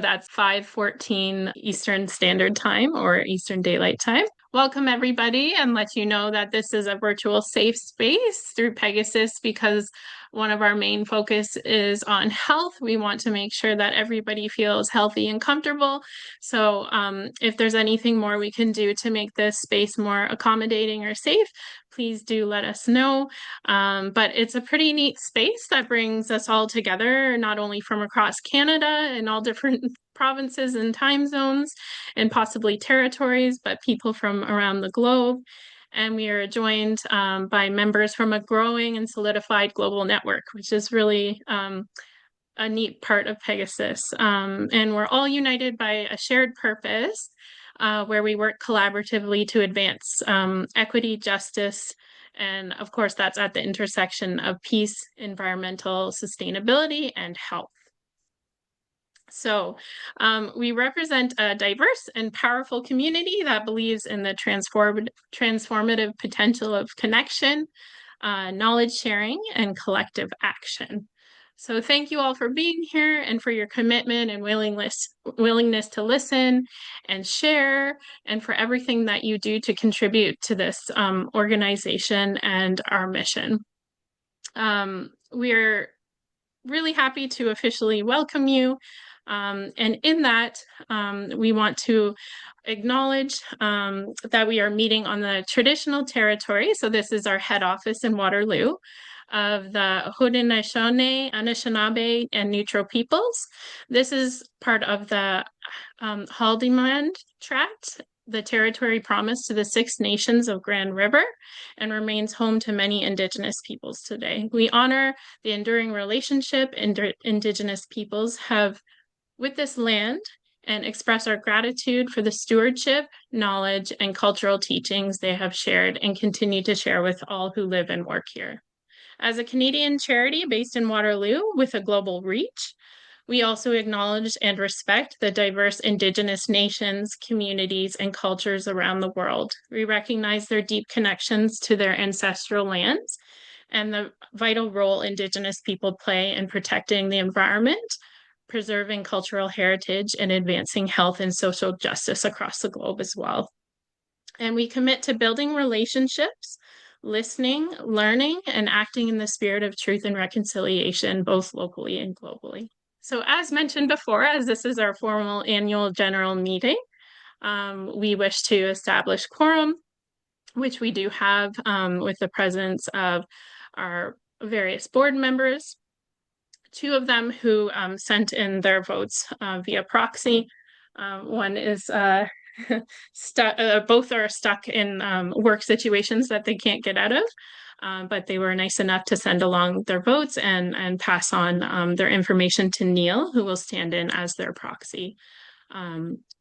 That's 5:14 Eastern Standard Time or Eastern Daylight Time. Welcome, everybody, and let you know that this is a virtual safe space through Pegasus because one of our main focus is on health. We want to make sure that everybody feels healthy and comfortable. So if there's anything more we can do to make this space more accommodating or safe, please do let us know. But it's a pretty neat space that brings us all together, not only from across Canada and all different provinces and time zones and possibly territories, but people from around the globe. And we are joined by members from a growing and solidified global network, which is really a neat part of Pegasus. And we're all united by a shared purpose where we work collaboratively to advance equity, justice, and of course, that's at the intersection of peace, environmental sustainability, and health. So we represent a diverse and powerful community that believes in the transformative potential of connection, knowledge sharing, and collective action. So thank you all for being here and for your commitment and willingness to listen and share, and for everything that you do to contribute to this organization and our mission. We're really happy to officially welcome you. And in that, we want to acknowledge that we are meeting on the traditional territory. So this is our head office in Waterloo of the Haudenosaunee, Anishinaabe, and Neutral peoples. This is part of the Haldimand Tract, the territory promised to the Six Nations of Grand River, and remains home to many Indigenous peoples today. We honor the enduring relationship Indigenous peoples have with this land and express our gratitude for the stewardship, knowledge, and cultural teachings they have shared and continue to share with all who live and work here. As a Canadian charity based in Waterloo with a global reach, we also acknowledge and respect the diverse Indigenous nations, communities, and cultures around the world. We recognize their deep connections to their ancestral lands and the vital role Indigenous people play in protecting the environment, preserving cultural heritage, and advancing health and social justice across the globe as well. And we commit to building relationships, listening, learning, and acting in the spirit of truth and reconciliation, both locally and globally. So as mentioned before, as this is our formal annual general meeting, we wish to establish quorum, which we do have with the presence of our various board members, two of them who sent in their votes via proxy. One is both are stuck in work situations that they can't get out of, but they were nice enough to send along their votes and pass on their information to Neil, who will stand in as their proxy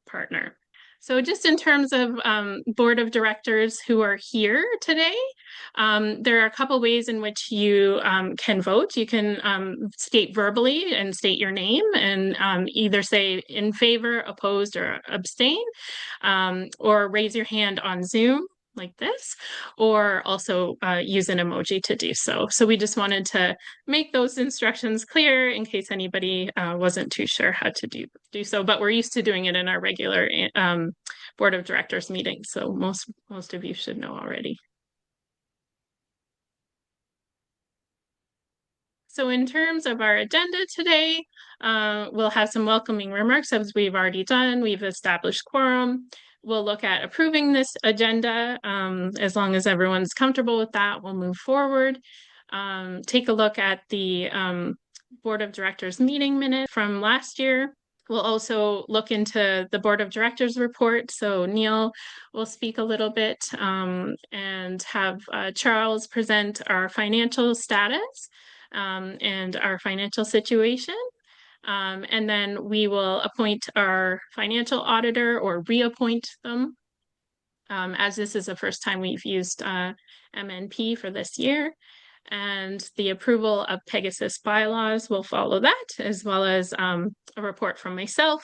partner. So just in terms of board of directors who are here today, there are a couple ways in which you can vote. You can state verbally and state your name and either say in favor, opposed, or abstain, or raise your hand on Zoom like this, or also use an emoji to do so. So we just wanted to make those instructions clear in case anybody wasn't too sure how to do so, but we're used to doing it in our regular board of directors meetings, so most of you should know already. So in terms of our agenda today, we'll have some welcoming remarks as we've already done. We've established quorum. We'll look at approving this agenda. As long as everyone's comfortable with that, we'll move forward. Take a look at the Board of Directors meeting minute from last year. We'll also look into the Board of Directors report. So Neil will speak a little bit and have Charles present our financial status and our financial situation. And then we will appoint our financial auditor or reappoint them, as this is the first time we've used MNP for this year. And the approval of Pegasus bylaws will follow that, as well as a report from myself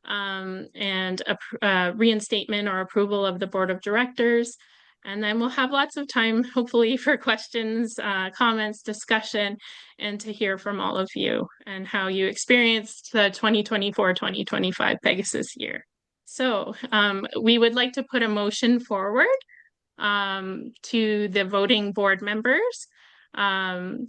and a reinstatement or approval of the board of directors, And then we'll have lots of time, hopefully, for questions, comments, discussion, and to hear from all of you and how you experienced the 2024-2025 Pegasus year. So we would like to put a motion forward to the voting board members to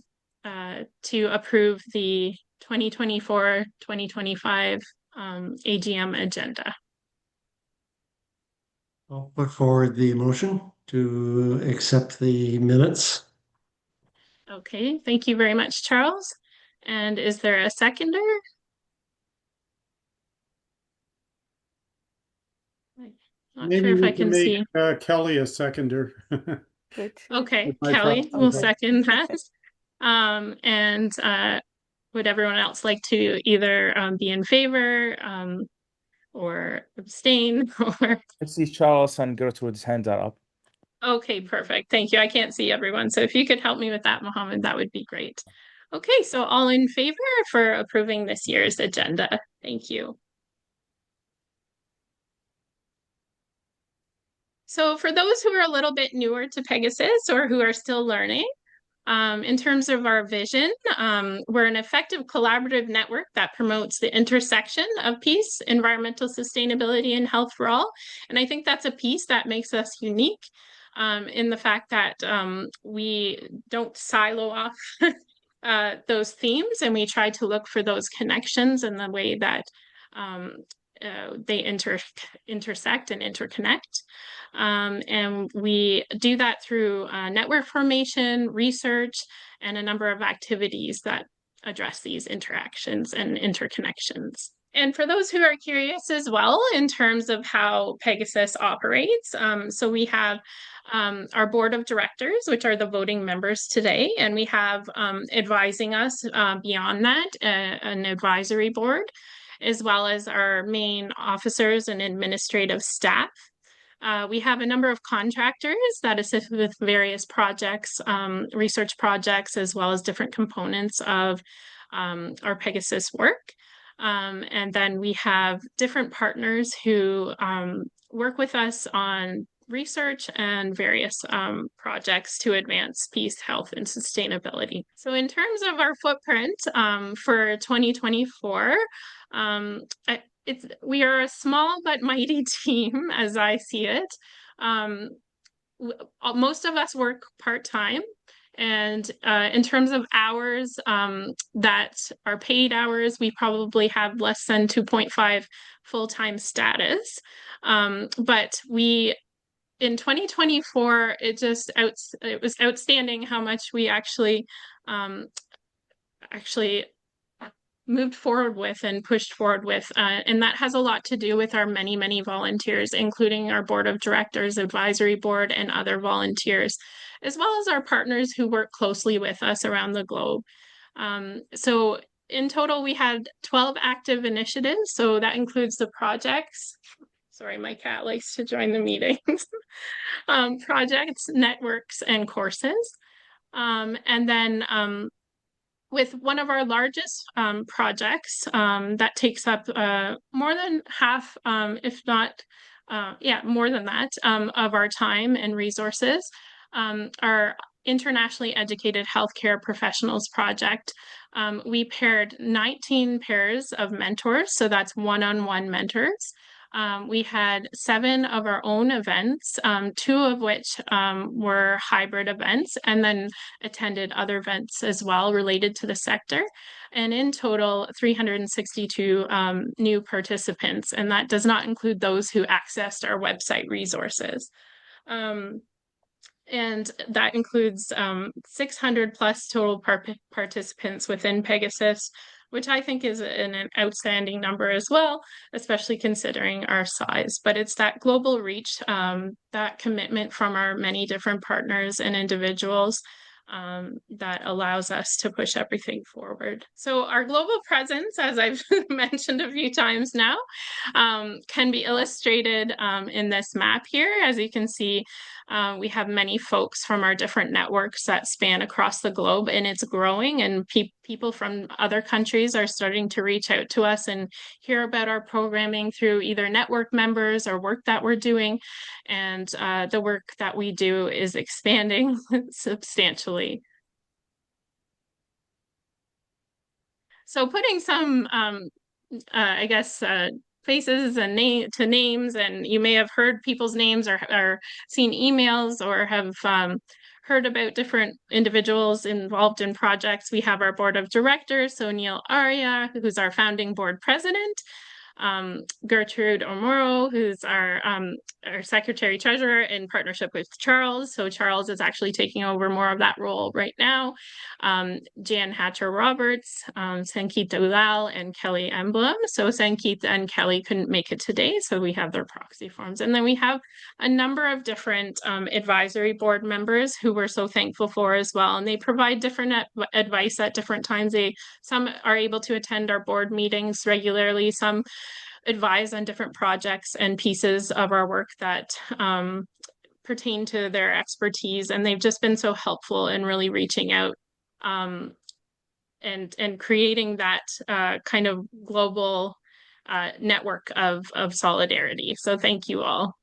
approve the 2024-2025 AGM agenda. I'll put forward the motion to accept the minutes. Okay, thank you very much, Charles. And is there a seconder? I'm not Maybe sure if we I can can see. make Kelly a seconder. Okay, With my Kelly phone. will Okay. second that. And would everyone else like to either be in favor or abstain? Or I see Charles and Gertrude's hands are up. okay, perfect. Thank you. I can't see everyone, so if you could help me with that, Mohammed, that would be great. Okay, so all in favor for approving this year's agenda. Thank you. So for those who are a little bit newer to Pegasus or who are still learning, in terms of our vision, we're an effective collaborative network that promotes the intersection of peace, environmental sustainability, and health for all. And I think that's a piece that makes us unique in the fact that we don't silo off those themes, and we try to look for those connections in the way that they intersect and interconnect. And we do that through network formation, research, and a number of activities that address these interactions and interconnections. And for those who are curious as well, in terms of how Pegasus operates, so we have our board of directors, which are the voting members today, and we have advising us beyond that, an advisory board, as well as our main officers and administrative staff. We have a number of contractors that assist with various projects, research projects, as well as different components of our Pegasus work. And then we have different partners who work with us on research and various projects to advance peace, health, and sustainability. So in terms of our footprint for 2024, we are a small but mighty team, as I see it. Most of us work part-time, and in terms of hours that are paid hours, we probably have less than 2.5 full-time status. But in 2024, it was outstanding how much we actually moved forward with and pushed forward with. And that has a lot to do with our many, many volunteers, including our board of directors, advisory board, and other volunteers, as well as our partners who work closely with us around the globe. So in total, we had 12 active initiatives. So that includes the projects. Sorry, my cat likes to join the meetings. Projects, networks, and courses. And then with one of our largest projects that takes up more than half, if not, more than that, of our time and resources, our internationally educated healthcare professionals project. We paired 19 pairs of mentors, so that's one-on-one mentors. We had 7 of our own events, 2 of which were hybrid events, and then attended other events as well related to the sector. And in total, 362 new participants, and that does not include those who accessed our website resources. And that includes 600 plus total participants within Pegasus, which I think is an outstanding number as well, especially considering our size. But it's that global reach, that commitment from our many different partners and individuals that allows us to push everything forward. So our global presence, as I've mentioned a few times now, can be illustrated in this map here. As you can see, we have many folks from our different networks that span across the globe, and it's growing, and people from other countries are starting to reach out to us and hear about our programming through either network members or work that we're doing. And the work that we do is expanding substantially. So putting some, I guess, faces and names, and you may have heard people's names or seen emails or have heard about different individuals involved in projects. We have our board of directors, so Neil Arya, who's our founding board president, Gertrude Omoro, who's our secretary treasurer in partnership with Charles. So Charles is actually taking over more of that role right now. Jan Hatcher Roberts, Sankeet Dalal, and Kelly Emblem. So Sankeet and Kelly couldn't make it today, so we have their proxy forms. And then we have a number of different advisory board members who we're so thankful for as well. And they provide different advice at different times. Some are able to attend our board meetings regularly, some advise on different projects and pieces of our work that pertain to their expertise, and they've just been so helpful in really reaching out and creating that kind of global network of solidarity. So thank you all.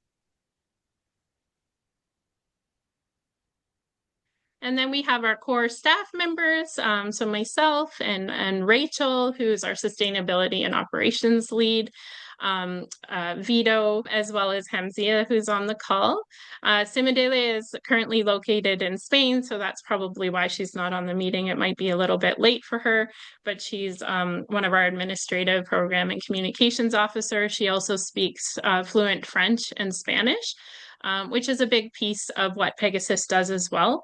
And then we have our core staff members, so myself and Rachel, who's our sustainability and operations lead, Vito, as well as Hamzia, who's on the call. Simidele is currently located in Spain, so that's probably why she's not on the meeting. It might be a little bit late for her, but she's one of our administrative program and communications officer. She also speaks fluent French and Spanish, which is a big piece of what Pegasus does as well.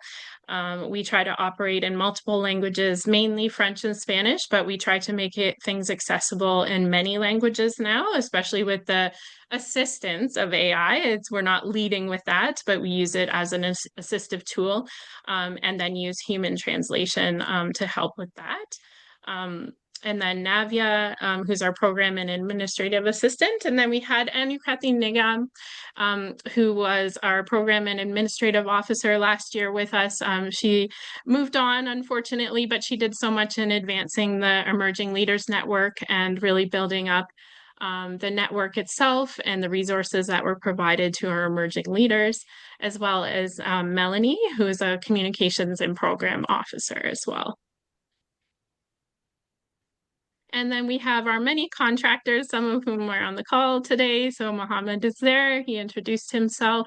We try to operate in multiple languages, mainly French and Spanish, but we try to make things accessible in many languages now, especially with the assistance of AI. We're not leading with that, but we use it as an assistive tool, and then use human translation to help with that. And then Navya, who's our program and administrative assistant. And then we had Anukati Nigam, who was our program and administrative officer last year with us. She moved on, unfortunately, but she did so much in advancing the Emerging Leaders Network and really building up the network itself and the resources that were provided to our emerging leaders, as well as Melanie, who is a communications and program officer as well. And then we have our many contractors, some of whom are on the call today. So Mohammed is there, he introduced himself.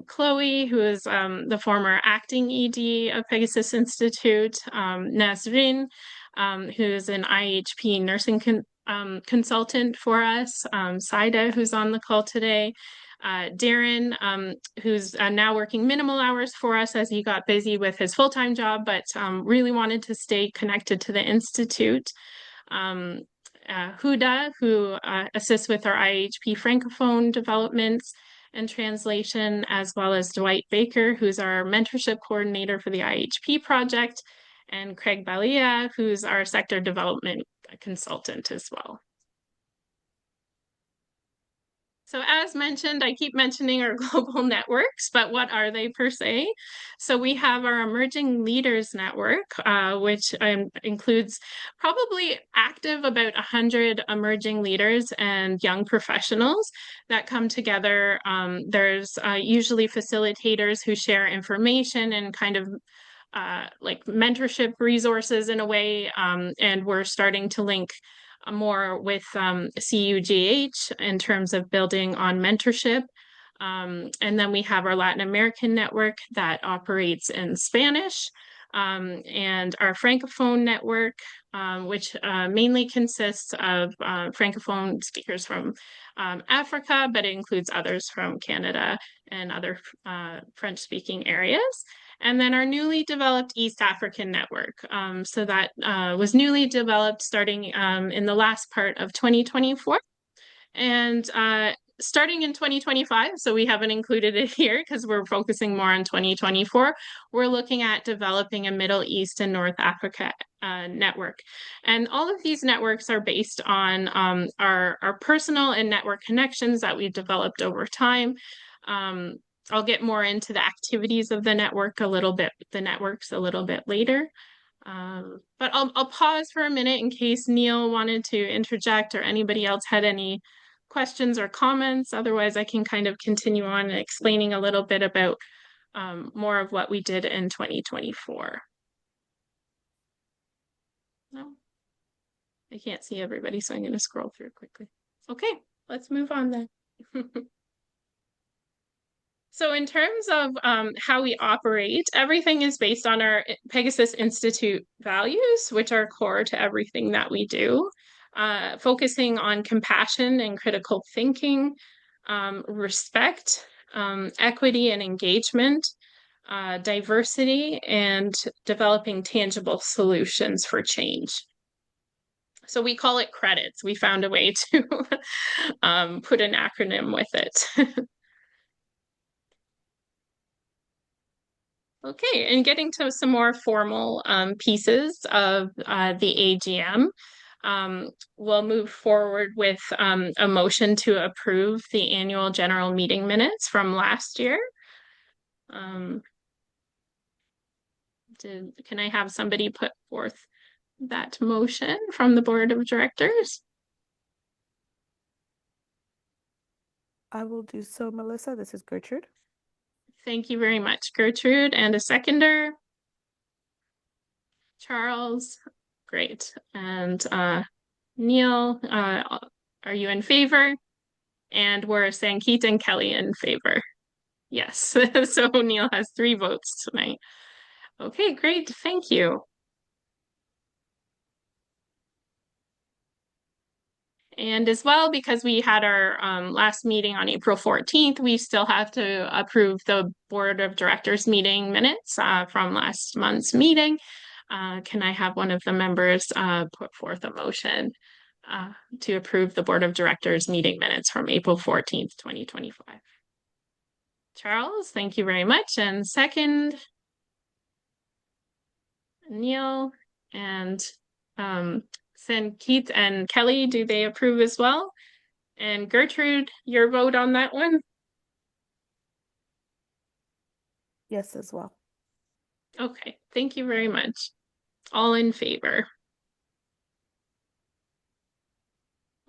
Chloe, who is the former acting ED of Pegasus Institute. Nazrin, who is an IHP nursing consultant for us. Saida, who's on the call today. Darren, who's now working minimal hours for us as he got busy with his full-time job, but really wanted to stay connected to the Institute. Huda, who assists with our IHP Francophone developments and translation, as well as Dwight Baker, who's our mentorship coordinator for the IHP project, and Craig Balia, who's our sector development consultant as well. So as mentioned, I keep mentioning our global networks, but what are they per se? So we have our Emerging Leaders Network, which includes probably active about 100 emerging leaders and young professionals that come together. There's usually facilitators who share information and kind of like mentorship resources in a way, and we're starting to link more with CUGH in terms of building on mentorship. And then we have our Latin American network that operates in Spanish, and our Francophone network, which mainly consists of Francophone speakers from Africa, but it includes others from Canada and other French-speaking areas. And then our newly developed East African network. So that was newly developed starting in the last part of 2024. And starting in 2025, so we haven't included it here because we're focusing more on 2024, we're looking at developing a Middle East and North Africa network. And all of these networks are based on our personal and network connections that we've developed over time. I'll get more into the activities of the networks a little bit later. But I'll pause for a minute in case Neil wanted to interject or anybody else had any questions or comments. Otherwise, I can kind of continue on explaining a little bit about more of what we did in 2024. No, I can't see everybody, so I'm going to scroll through quickly. Okay, let's move on then. So in terms of how we operate, everything is based on our Pegasus Institute values, which are core to everything that we do, focusing on compassion and critical thinking, respect, equity and engagement, diversity, and developing tangible solutions for change. So we call it credits. We found a way to put an acronym with it. Okay, and getting to some more formal pieces of the AGM, we'll move forward with a motion to approve the annual general meeting minutes from last year. Can I have somebody put forth that motion from the board of directors? I will do so, Melissa. This is Gertrude. Thank you very much, Gertrude. And a seconder? Charles. Great. And Neil, are you in favor? And we're Sankeet and Kelly in favor. Yes. So Neil has 3 votes tonight. Okay, great. Thank you. And as well, because we had our last meeting on April 14th, we still have to approve the Board of Directors meeting minutes from last month's meeting. Can I have one of the members put forth a motion to approve the Board of Directors meeting minutes from April 14th, 2025? Charles, thank you very much. And second, Neil, and Sankeet and Kelly, do they approve as well? And Gertrude, your vote on that one? Yes, as well. Okay, thank you very much. All in favor.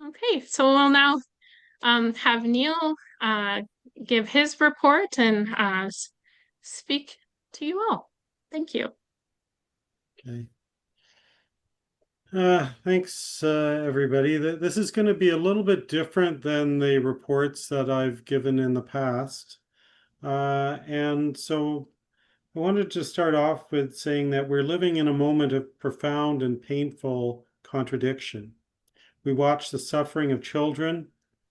Okay, so we'll now have Neil give his report and speak to you all. Thank you. Okay. Thanks, everybody. This is going to be a little bit different than the reports that I've given in the past. And so I wanted to start off with saying that we're living in a moment of profound and painful contradiction. We watch the suffering of children,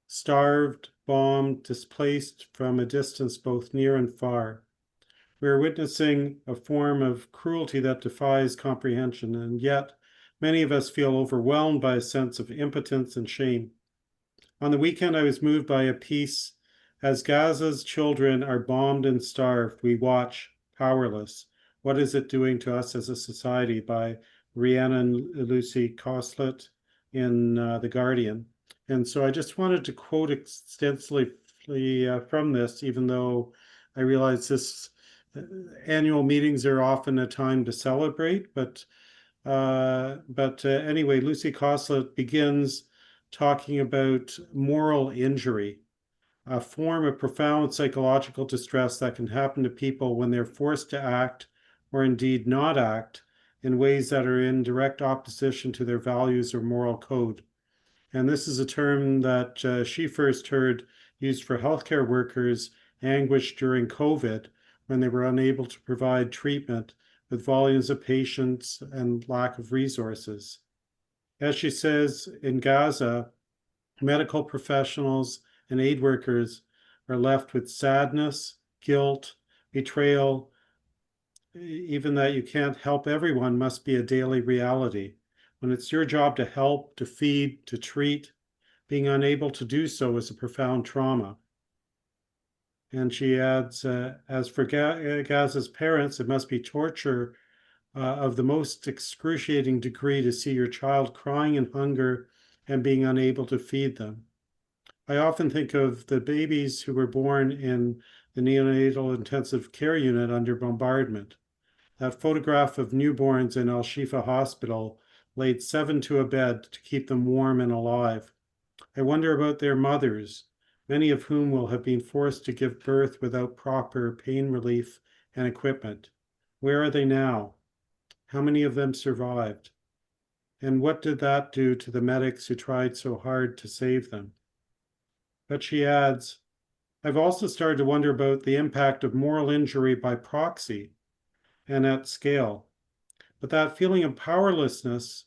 starved, bombed, displaced from a distance both near and far. We are witnessing a form of cruelty that defies comprehension, and yet many of us feel overwhelmed by a sense of impotence and shame. On the weekend, I was moved by a piece. As Gaza's children are bombed and starved, we watch, powerless. What is it doing to us as a society? By Rhiannon Lucy Coslet in The Guardian. And so I just wanted to quote extensively from this, even though I realize this annual meetings are often a time to celebrate, but anyway, Lucy Coslet begins talking about moral injury, a form of profound psychological distress that can happen to people when they're forced to act, or indeed not act, in ways that are in direct opposition to their values or moral code. And this is a term that she first heard used for healthcare workers anguished during COVID, when they were unable to provide treatment with volumes of patients and lack of resources. As she says, in Gaza, medical professionals and aid workers are left with sadness, guilt, betrayal. Even that you can't help everyone must be a daily reality. When it's your job to help, to feed, to treat, Being unable to do so is a profound trauma. And she adds, as for Gaza's parents, it must be torture of the most excruciating degree to see your child crying in hunger and being unable to feed them. I often think of the babies who were born in the neonatal intensive care unit under bombardment. That photograph of newborns in Al Shifa Hospital laid 7 to a bed to keep them warm and alive. I wonder about their mothers, many of whom will have been forced to give birth without proper pain relief and equipment. Where are they now? How many of them survived? And what did that do to the medics who tried so hard to save them? But she adds, I've also started to wonder about the impact of moral injury by proxy and at scale. But that feeling of powerlessness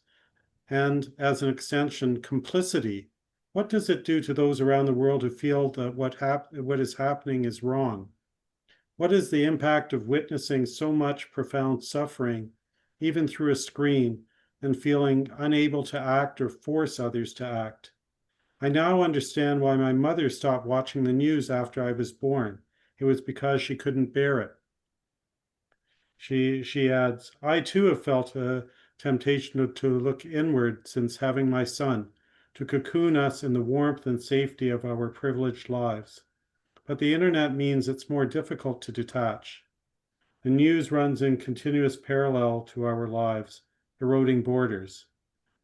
and, as an extension, complicity, what does it do to those around the world who feel that what is happening is wrong? What is the impact of witnessing so much profound suffering, even through a screen, and feeling unable to act or force others to act? I now understand why my mother stopped watching the news after I was born. It was because she couldn't bear it. She adds, I too have felt a temptation to look inward since having my son, to cocoon us in the warmth and safety of our privileged lives. But the internet means it's more difficult to detach. The news runs in continuous parallel to our lives, eroding borders.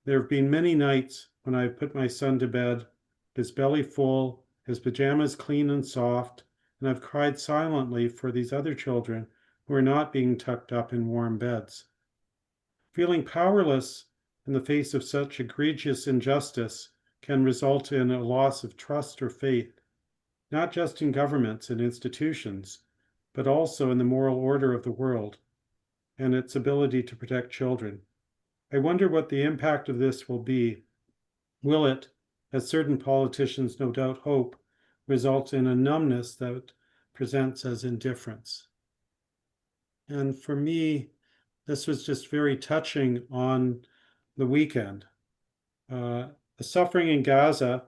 There have been many nights when I've put my son to bed, his belly full, his pajamas clean and soft, and I've cried silently for these other children who are not being tucked up in warm beds. Feeling powerless in the face of such egregious injustice can result in a loss of trust or faith, not just in governments and institutions, but also in the moral order of the world and its ability to protect children. I wonder what the impact of this will be. Will it, as certain politicians no doubt hope, result in a numbness that presents as indifference? And for me, this was just very touching on the weekend. The suffering in Gaza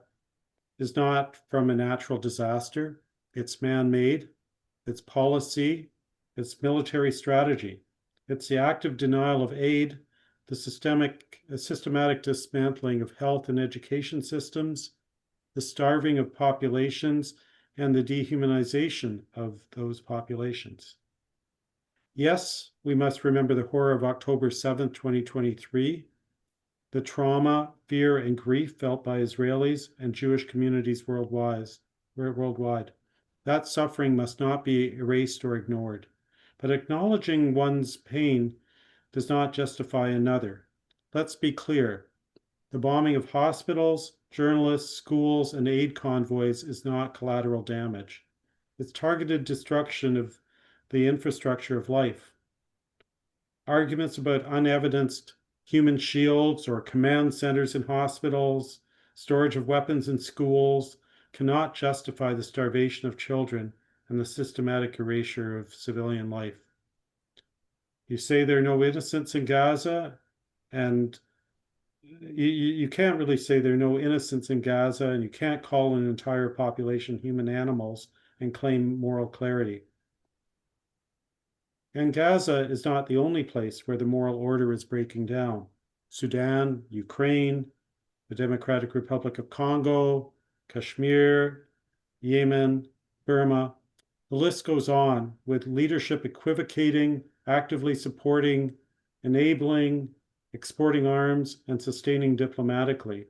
is not from a natural disaster. It's man-made, it's policy, it's military strategy. It's the active denial of aid, the systematic dismantling of health and education systems, the starving of populations, and the dehumanization of those populations. Yes, we must remember the horror of October 7th, 2023, the trauma, fear, and grief felt by Israelis and Jewish communities worldwide. That suffering must not be erased or ignored. But acknowledging one's pain does not justify another. Let's be clear. The bombing of hospitals, journalists, schools, and aid convoys is not collateral damage. It's targeted destruction of the infrastructure of life. Arguments about unevidenced human shields or command centers in hospitals, storage of weapons in schools, cannot justify the starvation of children and the systematic erasure of civilian life. You say there are no innocents in Gaza, and you can't really say there are no innocents in Gaza, and you can't call an entire population human animals and claim moral clarity. And Gaza is not the only place where the moral order is breaking down. Sudan, Ukraine, the Democratic Republic of Congo, Kashmir, Yemen, Burma. The list goes on, with leadership equivocating, actively supporting, enabling, exporting arms, and sustaining diplomatically.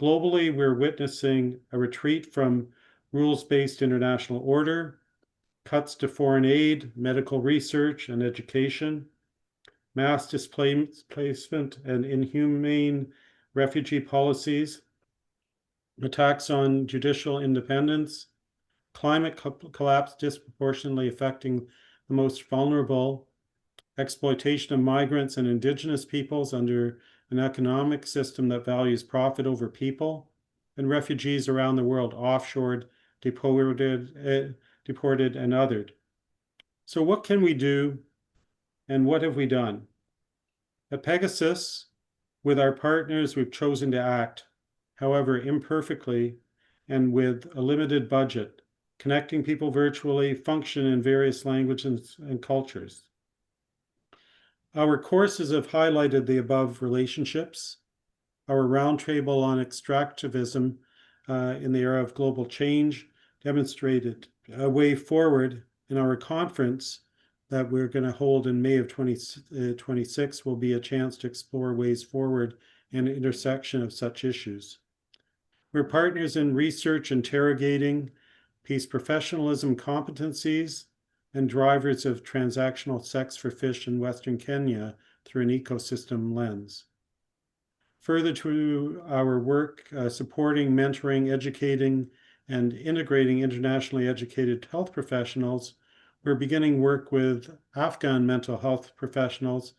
Globally, we're witnessing a retreat from rules-based international order, cuts to foreign aid, medical research, and education, mass displacement and inhumane refugee policies, attacks on judicial independence, climate collapse disproportionately affecting the most vulnerable, exploitation of migrants and indigenous peoples under an economic system that values profit over people, and refugees around the world offshored, deported, and othered. So what can we do, and what have we done? At Pegasus, with our partners, we've chosen to act. however imperfectly and with a limited budget, connecting people virtually, function in various languages and cultures. Our courses have highlighted the above relationships. Our roundtable on extractivism in the era of global change demonstrated a way forward. In our conference that we're going to hold in May of 2026 will be a chance to explore ways forward and intersection of such issues. We're partners in research interrogating peace professionalism competencies and drivers of transactional sex for fish in Western Kenya through an ecosystem lens. Further to our work supporting, mentoring, educating, and integrating internationally educated health professionals, we're beginning work with Afghan mental health professionals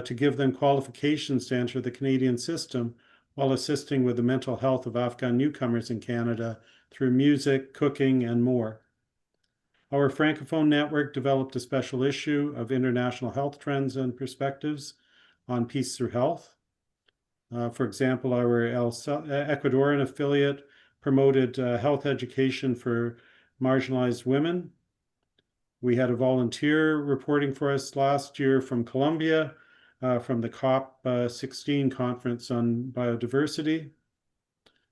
to give them qualifications to enter the Canadian system while assisting with the mental health of Afghan newcomers in Canada through music, cooking, and more. Our Francophone network developed a special issue of international health trends and perspectives on peace through health. For example, our Ecuadorian affiliate promoted health education for marginalized women. We had a volunteer reporting for us last year from Colombia, from the COP16 conference on biodiversity.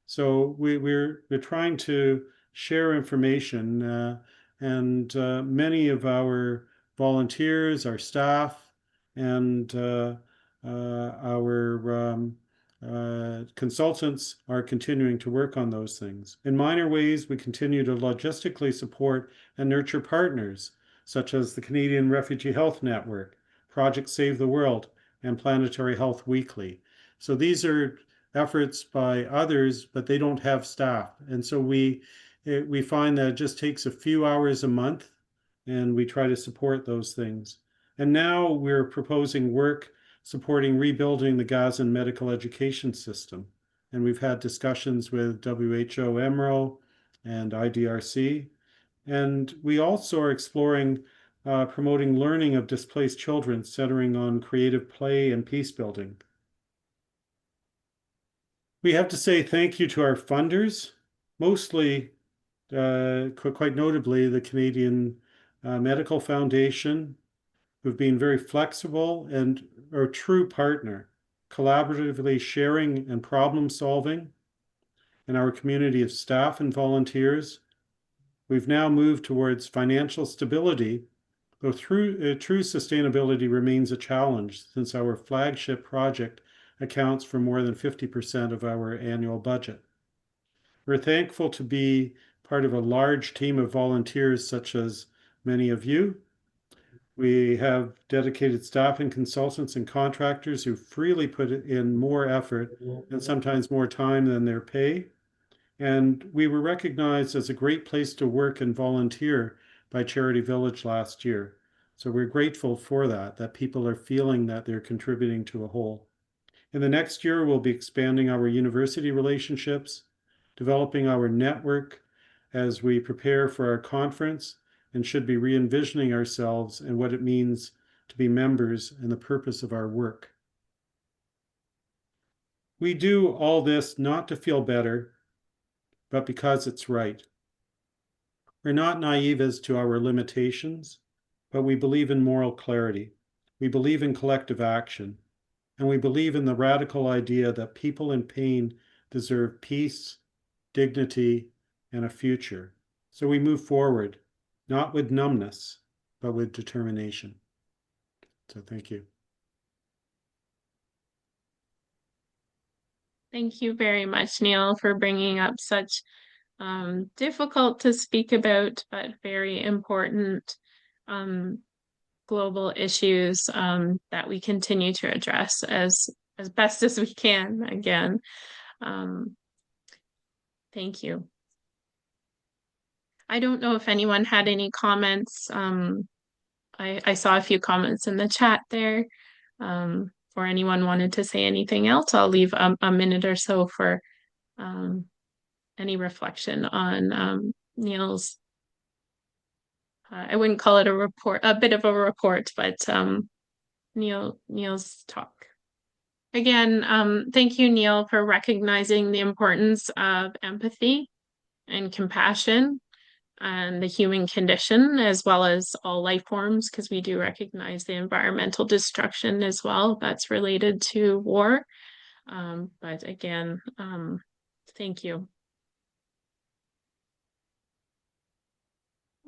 So we're trying to share information, and many of our volunteers, our staff, and our consultants are continuing to work on those things. In minor ways, we continue to logistically support and nurture partners, such as the Canadian Refugee Health Network, Project Save the World, and Planetary Health Weekly. So these are efforts by others, but they don't have staff. And so we find that it just takes a few hours a month, and we try to support those things. And now we're proposing work supporting rebuilding the Gazan medical education system. And we've had discussions with WHO, EMRO, and IDRC. And we also are exploring promoting learning of displaced children, centering on creative play and peace building. We have to say thank you to our funders, mostly, quite notably, the Canadian Medical Foundation, who've been very flexible and are a true partner, collaboratively sharing and problem solving, and our community of staff and volunteers. We've now moved towards financial stability, though true sustainability remains a challenge since our flagship project accounts for more than 50% of our annual budget. We're thankful to be part of a large team of volunteers such as many of you. We have dedicated staff and consultants and contractors who freely put in more effort and sometimes more time than their pay. And we were recognized as a great place to work and volunteer by Charity Village last year. So we're grateful for that people are feeling that they're contributing to a whole. In the next year, we'll be expanding our university relationships, developing our network as we prepare for our conference, and should be re-envisioning ourselves and what it means to be members and the purpose of our work. We do all this not to feel better, but because it's right. We're not naive as to our limitations, but we believe in moral clarity. We believe in collective action, and we believe in the radical idea that people in pain deserve peace, dignity, and a future. So we move forward, not with numbness, but with determination. So thank you. Thank you very much, Neil, for bringing up such difficult to speak about, but very important global issues that we continue to address as best as we can. Again, thank you. I don't know if anyone had any comments. I saw a few comments in the chat there. Or anyone wanted to say anything else, I'll leave a minute or so for any reflection on Neil's, I wouldn't call it a report, a bit of a report, but Neil's talk. again, thank you, Neil, for recognizing the importance of empathy and compassion and the human condition, as well as all life forms, because we do recognize the environmental destruction as well that's related to war. But again, thank you.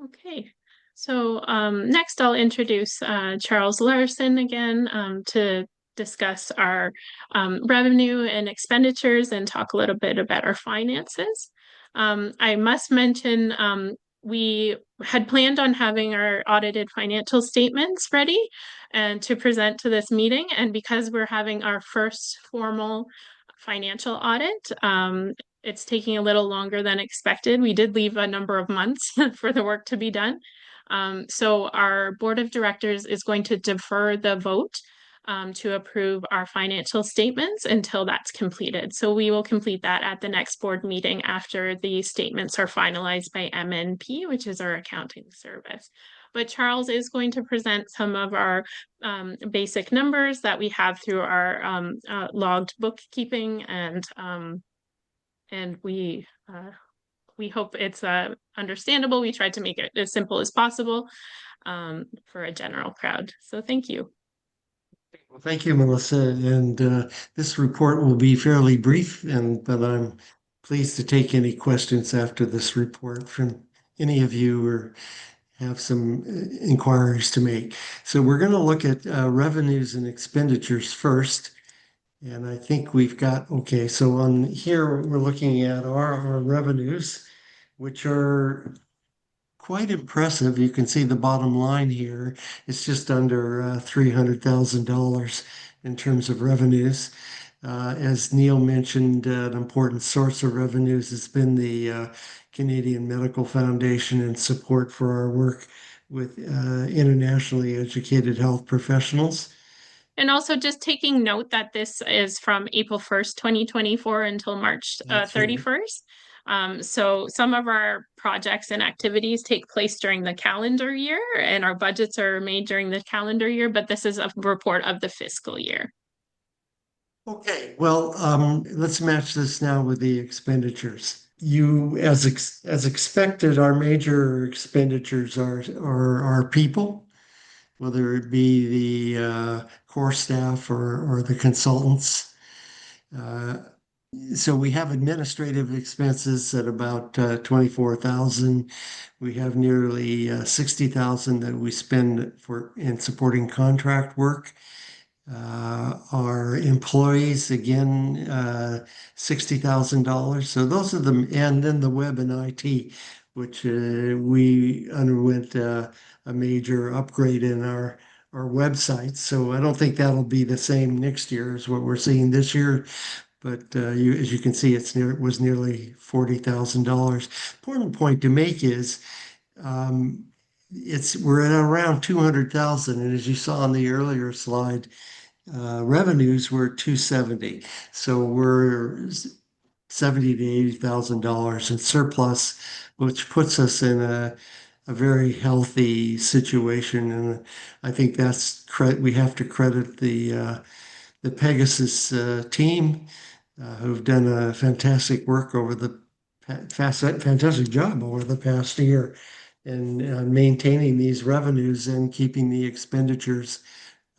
Okay, so next I'll introduce Charles Larson again to discuss our revenue and expenditures and talk a little bit about our finances. I must mention we had planned on having our audited financial statements ready and to present to this meeting. And because we're having our first formal financial audit, it's taking a little longer than expected. We did leave a number of months for the work to be done. So our board of directors is going to defer the vote to approve our financial statements until that's completed. So we will complete that at the next board meeting after the statements are finalized by MNP, which is our accounting service. But Charles is going to present some of our basic numbers that we have through our logged bookkeeping, and we hope it's understandable. We tried to make it as simple as possible for a general crowd. So thank you. Well, thank you, Melissa. And this report will be fairly brief, but I'm pleased to take any questions after this report from any of you or have some inquiries to make. So we're going to look at revenues and expenditures first. And I think we've got, okay, so on here, we're looking at our revenues, which are quite impressive. You can see the bottom line here. It's just under $300,000 in terms of revenues. As Neil mentioned, an important source of revenues has been the Canadian Medical Foundation and support for our work with internationally educated health professionals. And also just taking note that this is from April 1st, 2024 until March 31st. So some of our projects and activities take place during the calendar year, and our budgets are made during the calendar year, but this is a report of the fiscal year. Okay, well, let's match this now with the expenditures. As expected, our major expenditures are our people, whether it be the core staff or the consultants. So we have administrative expenses at about 24,000. We have nearly 60,000 that we spend in supporting contract work. Our employees, again, $60,000. So those are and then the web and IT, which we underwent a major upgrade in our website. So I don't think that'll be the same next year as what we're seeing this year. But as you can see, it was nearly $40,000. Important point to make is we're at around 200,000, and as you saw on the earlier slide, revenues were 270. So we're $70,000 to $80,000 in surplus, which puts us in a very healthy situation. And I think we have to credit the Pegasus team who've done a fantastic job over the past year in maintaining these revenues and keeping the expenditures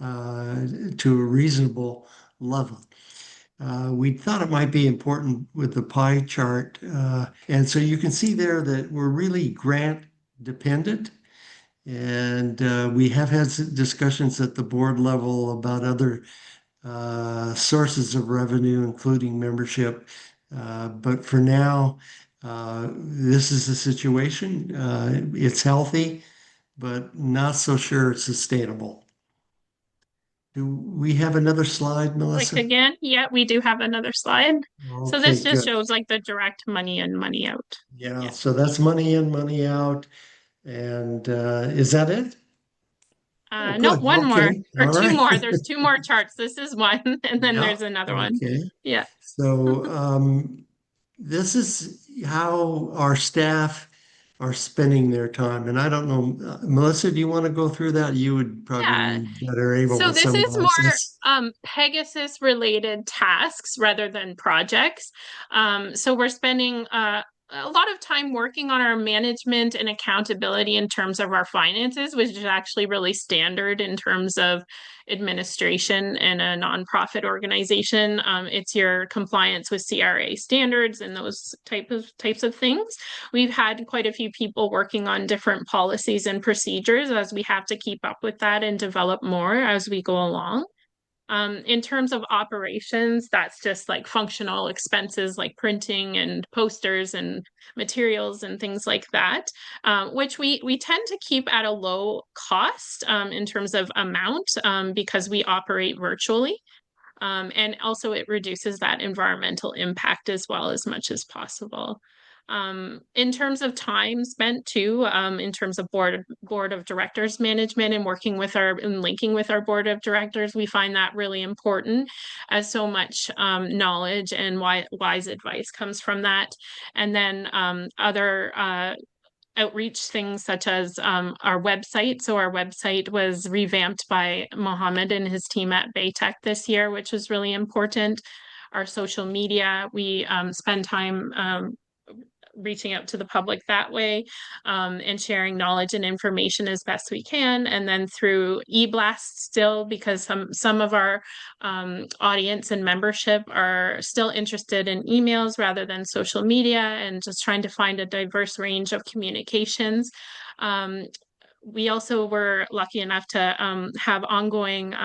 to a reasonable level. We thought it might be important with the pie chart. And so you can see there that we're really grant dependent. And we have had discussions at the board level about other sources of revenue, including membership. But for now, this is the situation. It's healthy, but not so sure it's sustainable. Do we have another slide, Melissa? Like again, yeah, we do have another slide. Okay, so this just good. shows like the direct money in, money out. Yeah, so that's money in, money out. And is that it? No, good. one more Okay. or All two right. more. There's two more charts. This is one, and then Yeah, there's another one. okay. Yeah. So this is how our staff are spending their time. And I don't know, Melissa, do you want to go through that? You would Yeah. probably be better able So to this is summarize this. more Pegasus related tasks rather than projects. So we're spending a lot of time working on our management and accountability in terms of our finances, which is actually really standard in terms of administration in a nonprofit organization. It's your compliance with CRA standards and those types of things. We've had quite a few people working on different policies and procedures as we have to keep up with that and develop more as we go along. In terms of operations, that's just like functional expenses like printing and posters and materials and things like that, which we tend to keep at a low cost in terms of amount because we operate virtually. And also it reduces that environmental impact as well as much as possible. In terms of time spent too, in terms of board of directors management and working with and linking with our board of directors, we find that really important as so much knowledge and wise advice comes from that. And then other outreach things such as our website. So our website was revamped by Mohammed and his team at Baytech this year, which was really important. Our social media, we spend time reaching out to the public that way and sharing knowledge and information as best we can. And then through e-blasts still, because some of our audience and membership are still interested in emails rather than social media, and just trying to find a diverse range of communications. We also were lucky enough to have ongoing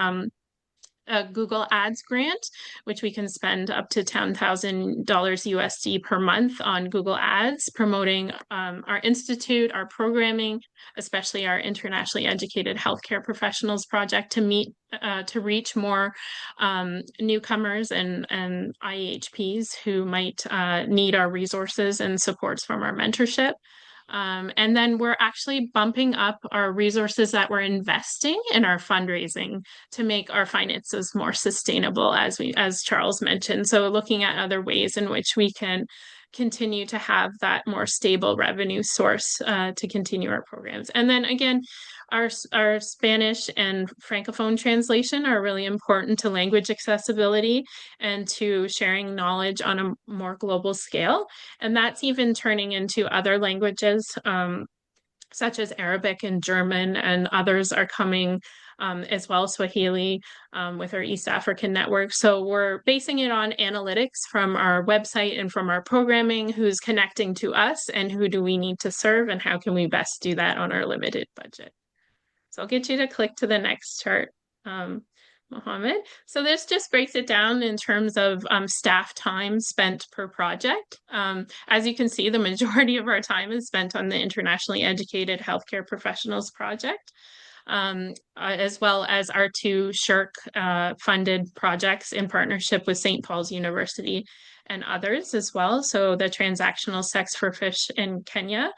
a Google Ads grant, which we can spend up to $10,000 USD per month on Google Ads, promoting our institute, our programming, especially our internationally educated healthcare professionals project to reach more newcomers and IEHPs who might need our resources and supports from our mentorship. And then we're actually bumping up our resources that we're investing in our fundraising to make our finances more sustainable, as Charles mentioned. So looking at other ways in which we can continue to have that more stable revenue source to continue our programs. And then again, our Spanish and Francophone translation are really important to language accessibility and to sharing knowledge on a more global scale. And that's even turning into other languages, such as Arabic and German, and others are coming as well, Swahili with our East African network. So we're basing it on analytics from our website and from our programming, who's connecting to us and who do we need to serve and how can we best do that on our limited budget. So I'll get you to click to the next chart, Mohammed. So this just breaks it down in terms of staff time spent per project. As you can see, the majority of our time is spent on the internationally educated healthcare professionals project, as well as our two SSHRC funded projects in partnership with St. Paul's University and others as well. So the Transactional Sex for Fish in Kenya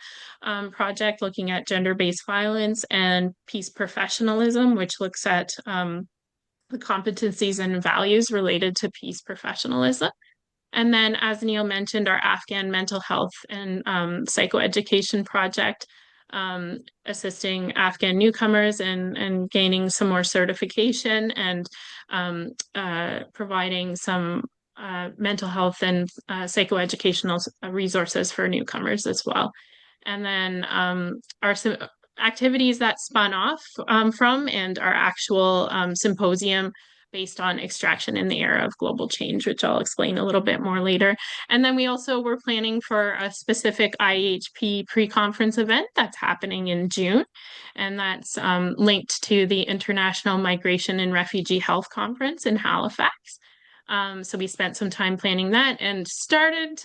project, looking at gender-based violence, and Peace Professionalism, which looks at the competencies and values related to peace professionalism. And then, as Neil mentioned, our Afghan mental health and psychoeducation project, assisting Afghan newcomers and gaining some more certification and providing some mental health and psychoeducational resources for newcomers as well. And then our activities that spun off from and our actual symposium based on extraction in the era of global change, which I'll explain a little bit more later. And then we also were planning for a specific IEHP pre-conference event that's happening in June. And that's linked to the International Migration and Refugee Health Conference in Halifax. So we spent some time planning that and started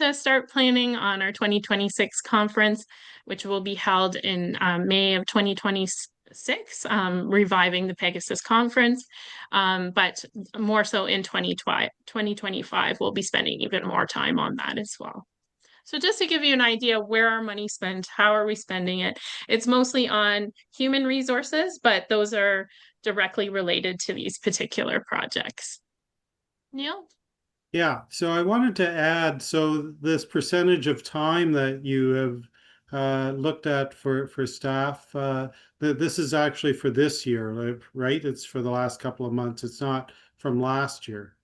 planning on our 2026 conference, which will be held in May of 2026, reviving the Pegasus conference, but more so in 2025, we'll be spending even more time on that as well. So just to give you an idea where our money's spent, how are we spending it? It's mostly on human resources, but those are directly related to these particular projects. Neil? Yeah, so I wanted to add, so this percentage of time that you looked at for staff. This is actually for this year, right? It's for the last couple of months. It's not from last year.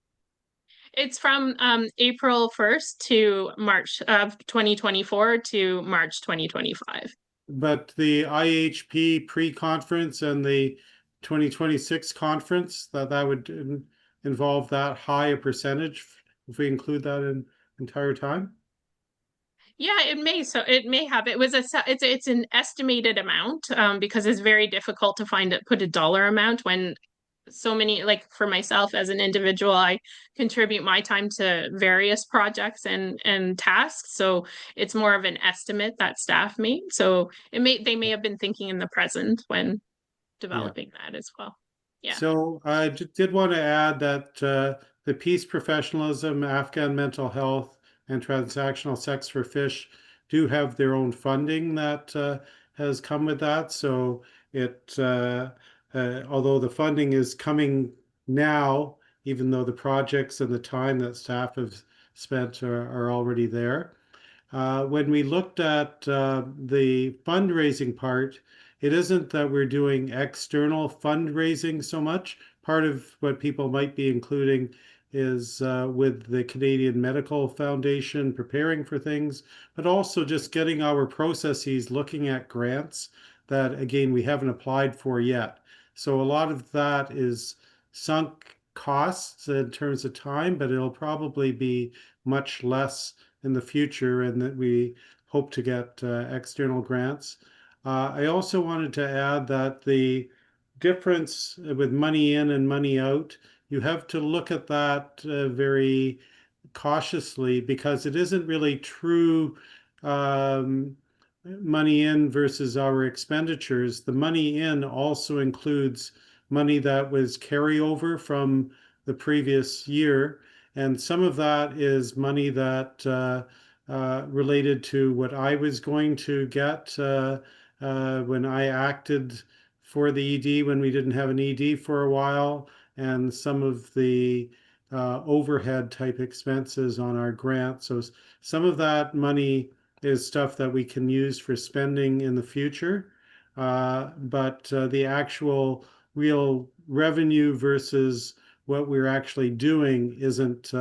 It's from April 1st to March of 2024 to March 2025. But the IHP pre-conference and the 2026 conference, that would involve that high a percentage if we include that in entire time? Yeah, it may. So it may have. It was it's an estimated amount because it's very difficult to put a dollar amount when so many, like for myself as an individual, I contribute my time to various projects and tasks. So it's more of an estimate that staff made. So they may have been thinking in the present when developing that as well. Yeah. So I did want to add that the peace professionalism, Afghan mental health, and transactional sex for fish do have their own funding that has come with that. So although the funding is coming now, even though the projects and the time that staff have spent are already there. When we looked at the fundraising part, it isn't that we're doing external fundraising so much. Part of what people might be including is with the Canadian Medical Foundation preparing for things, but also just getting our processes looking at grants that, again, we haven't applied for yet. So a lot of that is sunk costs in terms of time, but it'll probably be much less in the future, and that we hope to get external grants. I also wanted to add that the difference with money in and money out, you have to look at that very cautiously, because it isn't really true money in versus our expenditures. The money in also includes money that was carryover from the previous year. And some of that is money that related to what I was going to get when I acted for the ED when we didn't have an ED for a while, and some of the overhead type expenses on our grant. So some of that money is stuff that we can use for spending in the future. But the actual real revenue versus what we're actually doing isn't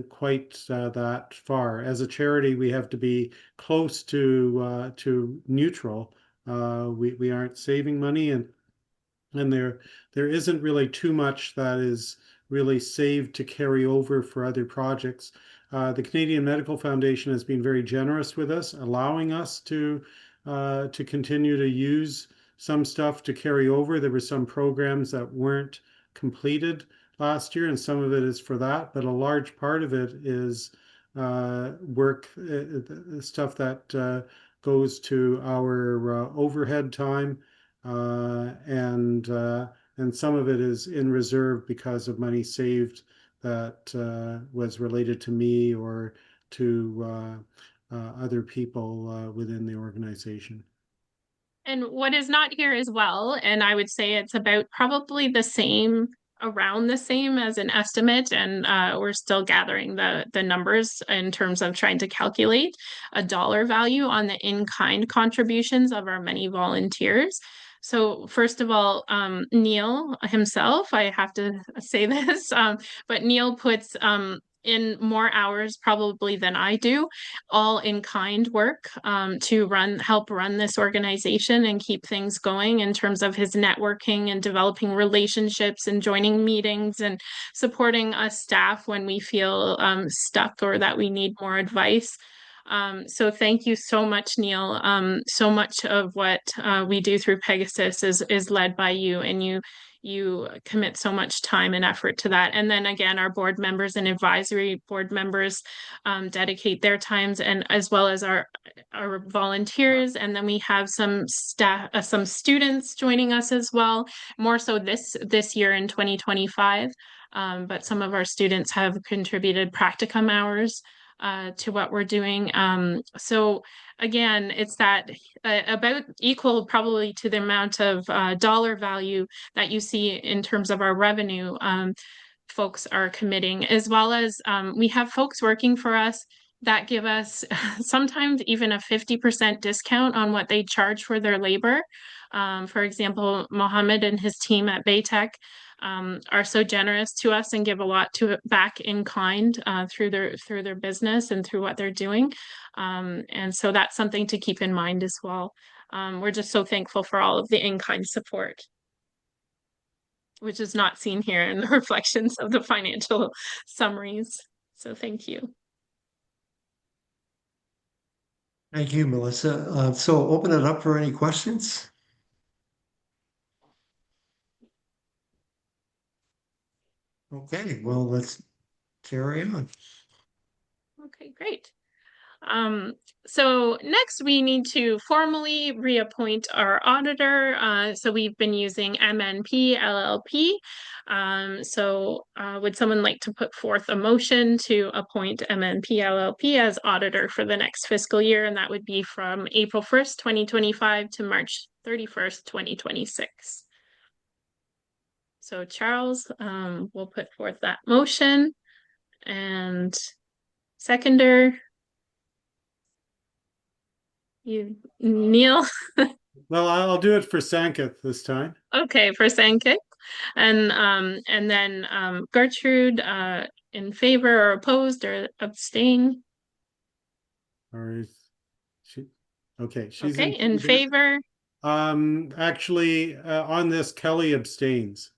quite that far. As a charity, we have to be close to neutral. We aren't saving money, and there isn't really too much that is really saved to carry over for other projects. The Canadian Medical Foundation has been very generous with us, allowing us to continue to use some stuff to carry over. There were some programs that weren't completed last year, and some of it is for that, but a large part of it is work, stuff that goes to our overhead time, and some of it is in reserve because of money saved that was related to me or to other people within the organization. And what is not here as well, and I would say it's about probably the same, around the same as an estimate, and we're still gathering the numbers in terms of trying to calculate a dollar value on the in-kind contributions of our many volunteers. So first of all, Neil himself, I have to say this, but Neil puts in more hours probably than I do, all in kind work to help run this organization and keep things going in terms of his networking and developing relationships and joining meetings and supporting us staff when we feel stuck or that we need more advice. So thank you so much, Neil. So much of what we do through Pegasus is led by you, and you commit so much time and effort to that. And then again, our board members and advisory board members dedicate their times, and as well as our volunteers. And then we have some staff, some students joining us as well, more so this year in 2025. But some of our students have contributed practicum hours to what we're doing. So again, it's that about equal probably to the amount of dollar value that you see in terms of our revenue folks are committing, as well as we have folks working for us that give us sometimes even a 50% discount on what they charge for their labor. For example, Mohammed and his team at Baytech are so generous to us and give a lot to back in kind through their business and through what they're doing. And so that's something to keep in mind as well. We're just so thankful for all of the in-kind support, which is not seen here in the reflections of the financial summaries. So thank you. Thank you, Melissa. So open it up for any questions. Okay, well, let's carry on. Okay, great. So next we need to formally reappoint our auditor. So we've been using MNP LLP. Would someone like to put forth a motion to appoint MNP LLP as auditor for the next fiscal year? And that would be from April 1st, 2025 to March 31st, 2026. So Charles will put forth that motion, and seconder, you, Neil. Well, I'll do it for Sanketh this time. Okay, for Sankit. And then Gertrude, in favor or opposed or abstain? Or is she? Okay, she's Okay, in favor. Actually, on this, Kelly abstains.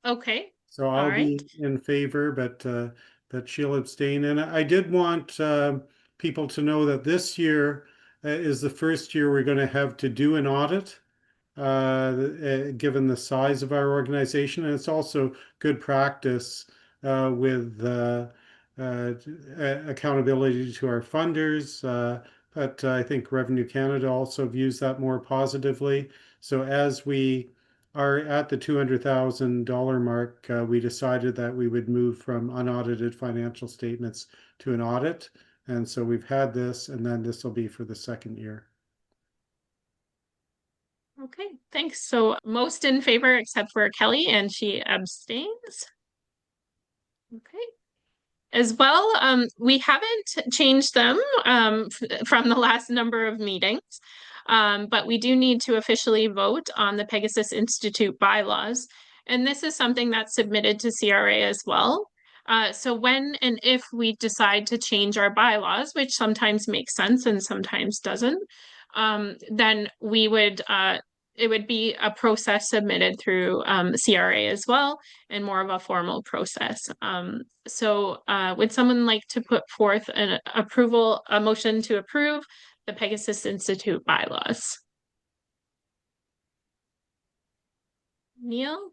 Okay, So all I'll right. be in favor, but she'll abstain. And I did want people to know that this year is the first year we're going to have to do an audit, given the size of our organization. And it's also good practice with accountability to our funders. But I think Revenue Canada also views that more positively. So as we are at the $200,000 mark, we decided that we would move from unaudited financial statements to an audit. And so we've had this, and then this will be for the second year. Okay, thanks. So most in favor except for Kelly, and she abstains. Okay. As well, we haven't changed them from the last number of meetings, but we do need to officially vote on the Pegasus Institute bylaws. And this is something that's submitted to CRA as well. So when and if we decide to change our bylaws, which sometimes makes sense and sometimes doesn't, then we would it would be a process submitted through CRA as well, and more of a formal process. Would someone like to put forth a motion to approve the Pegasus Institute bylaws? Neil?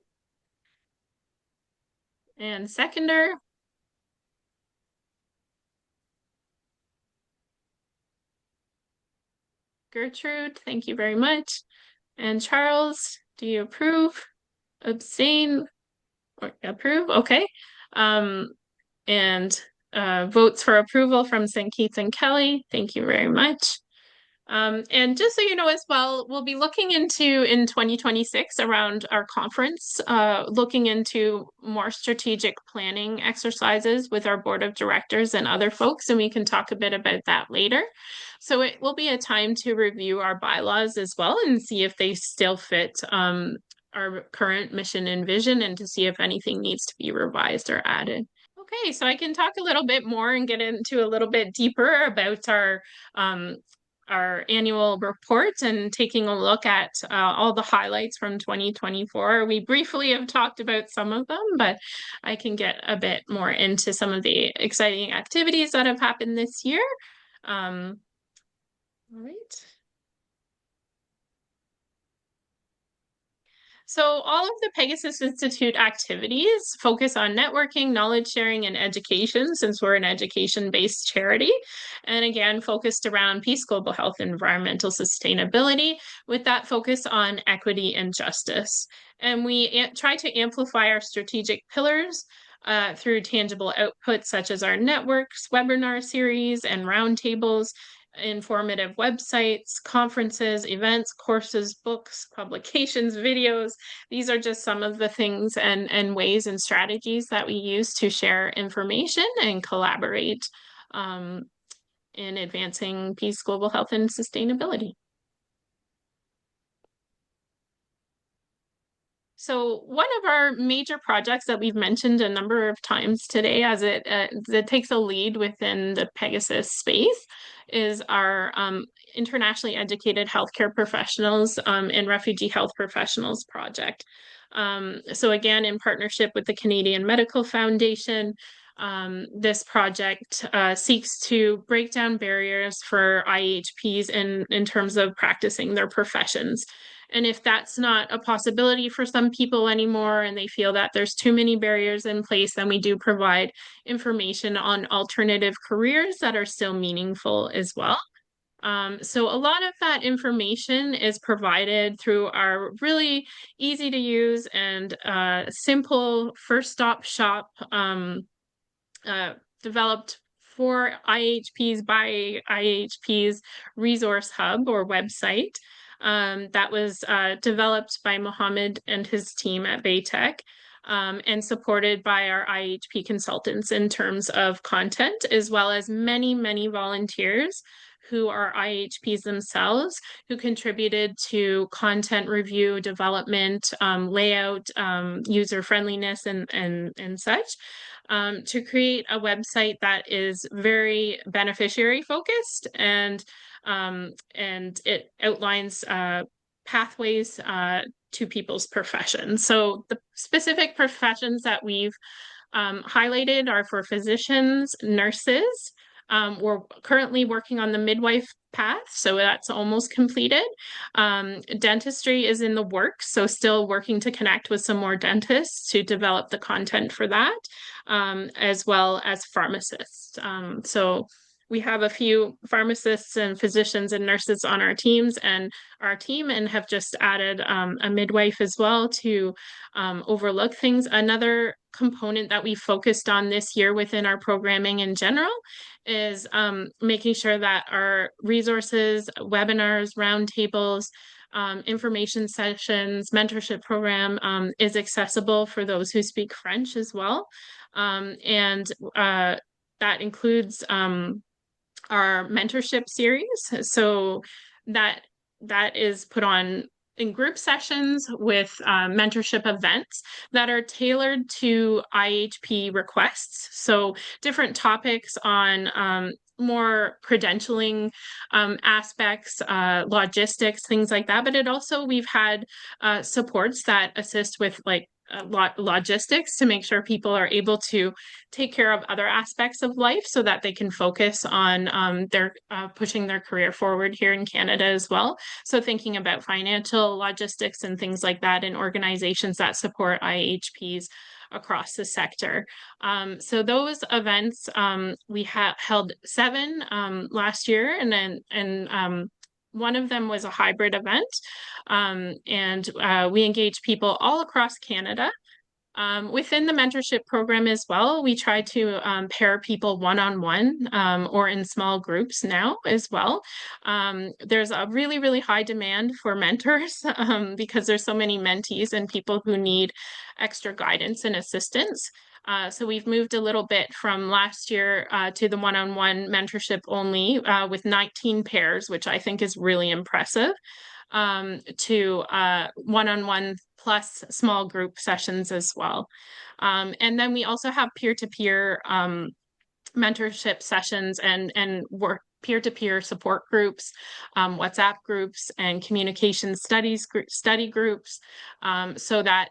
And seconder? Gertrude, thank you very much. And Charles, do you approve? Abstain? Or approve? Okay. And votes for approval from St. Keith and Kelly. Thank you very much. And just so you know as well, we'll be looking into in 2026 around our conference, looking into more strategic planning exercises with our board of directors and other folks, and we can talk a bit about that later. So it will be a time to review our bylaws as well and see if they still fit our current mission and vision, and to see if anything needs to be revised or added. Okay, so I can talk a little bit more and get into a little bit deeper about our annual report and taking a look at all the highlights from 2024. We briefly have talked about some of them, but I can get a bit more into some of the exciting activities that have happened this year. All right. So all of the Pegasus Institute activities focus on networking, knowledge sharing, and education, since we're an education-based charity. And again, focused around peace, global health, and environmental sustainability, with that focus on equity and justice. And we try to amplify our strategic pillars through tangible outputs such as our networks, webinar series, and roundtables, informative websites, conferences, events, courses, books, publications, videos. These are just some of the things and ways and strategies that we use to share information and collaborate in advancing peace, global health, and sustainability. So one of our major projects that we've mentioned a number of times today, as it takes a lead within the Pegasus space, is our internationally educated healthcare professionals and refugee health professionals project. So again, in partnership with the Canadian Medical Foundation, this project seeks to break down barriers for IHPs in terms of practicing their professions. And if that's not a possibility for some people anymore and they feel that there's too many barriers in place, then we do provide information on alternative careers that are still meaningful as well. So a lot of that information is provided through our really easy to use and simple first stop shop developed for IHPs by IHPs resource hub or website that was developed by Mohammed and his team at Baytech and supported by our IHP consultants in terms of content, as well as many, many volunteers who are IHPs themselves, who contributed to content review, development, layout, user friendliness, and such. To create a website that is very beneficiary focused and it outlines pathways to people's professions. So the specific professions that we've highlighted are for physicians, nurses. We're currently working on the midwife path, so that's almost completed. Dentistry is in the works, so still working to connect with some more dentists to develop the content for that, as well as pharmacists. So we have a few pharmacists and physicians and nurses on our teams and have just added a midwife as well to overlook things. Another component that we focused on this year within our programming in general is making sure that our resources, webinars, roundtables, information sessions, mentorship program is accessible for those who speak French as well. And that includes our mentorship series. So that is put on in group sessions with mentorship events that are tailored to IHP requests. So different topics on more credentialing aspects, logistics, things like that. But it also, we've had supports that assist with like logistics to make sure people are able to take care of other aspects of life so that they can focus on their pushing their career forward here in Canada as well. So thinking about financial logistics and things like that in organizations that support IHPs across the sector. So those events, we held 7 last year, and one of them was a hybrid event, and we engaged people all across Canada. Within the mentorship program as well, we try to pair people one-on-one or in small groups now as well. There's a really, really high demand for mentors because there's so many mentees and people who need extra guidance and assistance. So we've moved a little bit from last year to the one-on-one mentorship only with 19 pairs, which I think is really impressive, to one-on-one plus small group sessions as well. And then we also have peer-to-peer mentorship sessions and work peer-to-peer support groups, WhatsApp groups, and communication study groups, so that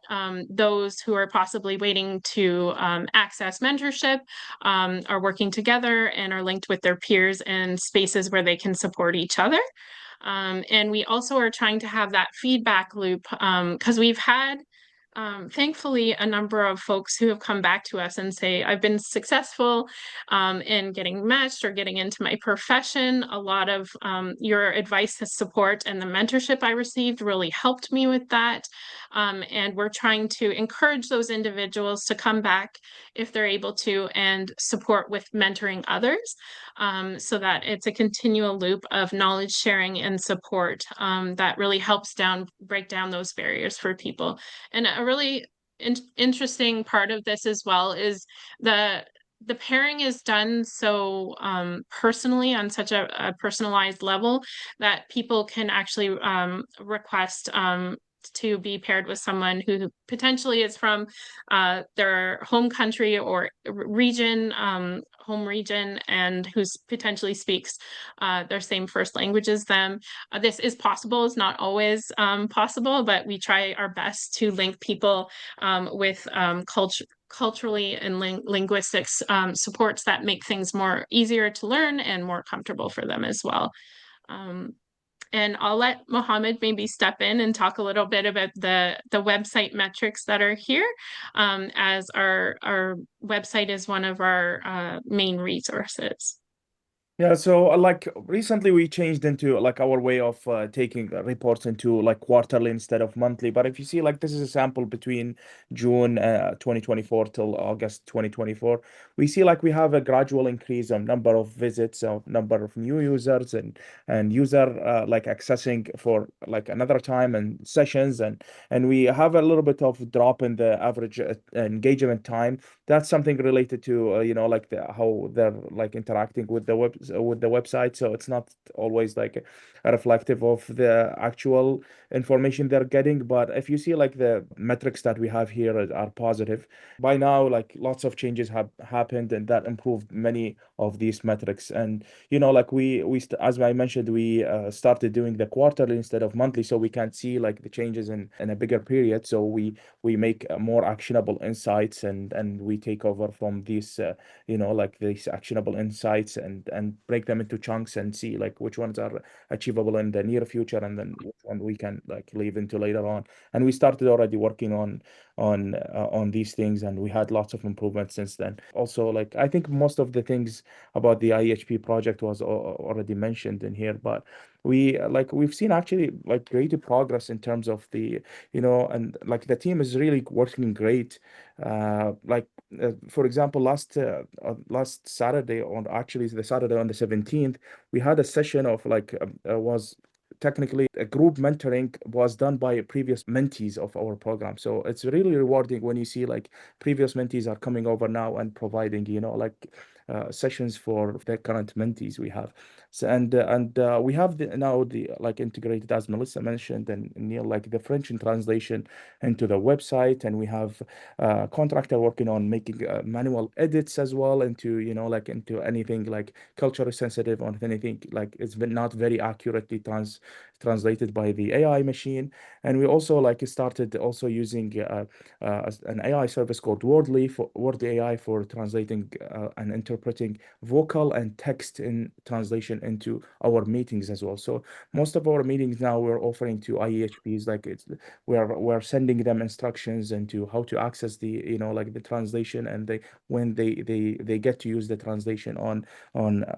those who are possibly waiting to access mentorship are working together and are linked with their peers in spaces where they can support each other. And we also are trying to have that feedback loop because we've had thankfully a number of folks who have come back to us and say, I've been successful in getting matched or getting into my profession. A lot of your advice, support, and the mentorship I received really helped me with that. And we're trying to encourage those individuals to come back if they're able to and support with mentoring others, so that it's a continual loop of knowledge sharing and support that really helps break down those barriers for people. And a really interesting part of this as well is the the pairing is done so personally on such a personalized level that people can actually request to be paired with someone who potentially is from their home country or region, home region, and who's potentially speaks their same first language as them. This is possible, it's not always possible, but we try our best to link people with culturally and linguistics supports that make things more easier to learn and more comfortable for them as well. And I'll let Mohammed maybe step in and talk a little bit about the website metrics that are here, as our website is one of our main resources. Yeah, so like recently we changed into like our way of taking reports into like quarterly instead of monthly. But if you see, like, this is a sample between June 2024 till August 2024, we see like we have a gradual increase of number of visits, of number of new users, and user like accessing for like another time and sessions, and we have a little bit of drop in the average engagement time. That's something related to you know, like how they're like interacting with the website. So it's not always like a reflective of the actual information they're getting. But if you see like the metrics that we have here are positive. By now, like lots of changes have happened and that improved many of these metrics. And you know, like as I mentioned, we started doing the quarterly instead of monthly, so we can see like the changes in a bigger period. So we make more actionable insights, and we take over from these you know, like these actionable insights, and break them into chunks and see like which ones are achievable in the near future, and then which one we can like leave into later on. And we started already working on these things, and we had lots of improvements since then. Also, like I think most of the things about the IHP project was already mentioned in here, but we've seen actually like great progress in terms of the, you know, and like the team is really working great. For example, last Saturday, on actually the Saturday on the 17th, we had a session of like was technically a group mentoring was done by previous mentees of our program. So it's really rewarding when you see like previous mentees are coming over now and providing, you know, like sessions for the current mentees we have. So, and we have now the like integrated, as Melissa mentioned, and Neil, like the French translation into the website, and we have contractor working on making manual edits as well into, you know, like into anything like culturally sensitive or anything like it's been not very accurately translated by the AI machine. And we also like started also using an AI service called Wordly AI for translating and interpreting vocal and text in translation into our meetings as well. So most of our meetings now we're offering to IEHPs, like we're sending them instructions into how to access the, you know, like the translation, and when they get to use the translation on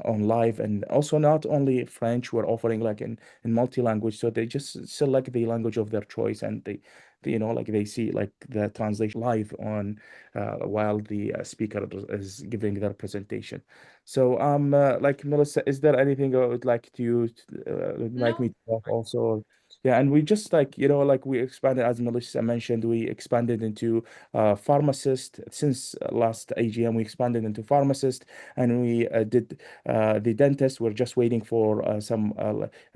live. And also not only French, we're offering like in multi-language, so they just select the language of their choice, and you know, like they see like the translation live on while the speaker is giving their presentation. So like Melissa, is there anything I would like would like No. me to talk also? Yeah, and we just like, you know, like we expanded, as Melissa mentioned, we expanded into pharmacist. Since last AGM, we expanded into pharmacist, and we did the dentist. We're just waiting for some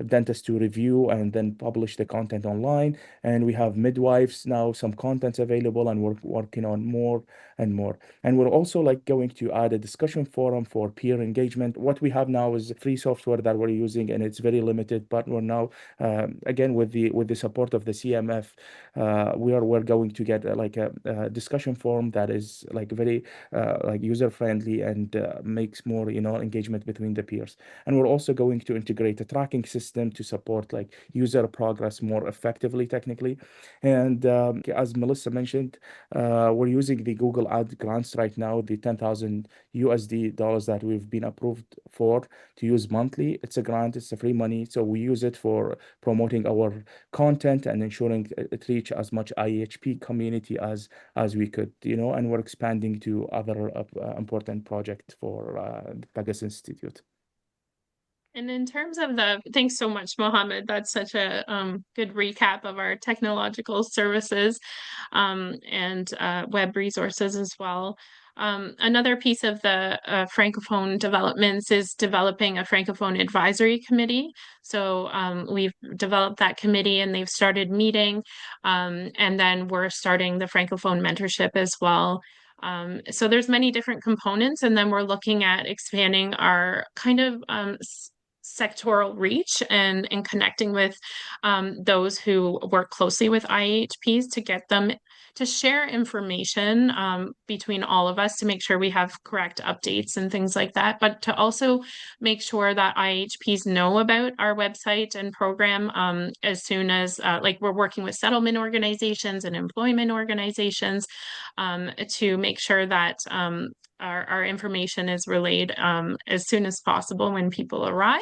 dentists to review and then publish the content online. And we have midwives now, some contents available, and we're working on more and more. And we're also like going to add a discussion forum for peer engagement. What we have now is free software that we're using, and it's very limited, but we're now again with the support of the CMF, we're going to get like a discussion forum that is like very like user friendly, and makes more, you know, engagement between the peers. And we're also going to integrate a tracking system to support like user progress more effectively technically. And as Melissa mentioned, we're using the Google Ad grants right now, the 10,000 USD dollars that we've been approved for to use monthly. It's a grant, it's a free money, so we use it for promoting our content and ensuring it reach as much IHP community as we could, you know. And we're expanding to other important project for the Pegasus Institute. And in terms of thanks so much, Mohammed. That's such a good recap of our technological services and web resources as well. Another piece of the Francophone developments is developing a Francophone advisory committee. So we've developed that committee and they've started meeting, and then we're starting the Francophone mentorship as well. So there's many different components, and then we're looking at expanding our kind of sectoral reach and connecting with those who work closely with IHPs to get them to share information between all of us to make sure we have correct updates and things like that, but to also make sure that IHPs know about our website and program as soon as, like we're working with settlement organizations and employment organizations to make sure that our information is relayed as soon as possible when people arrive.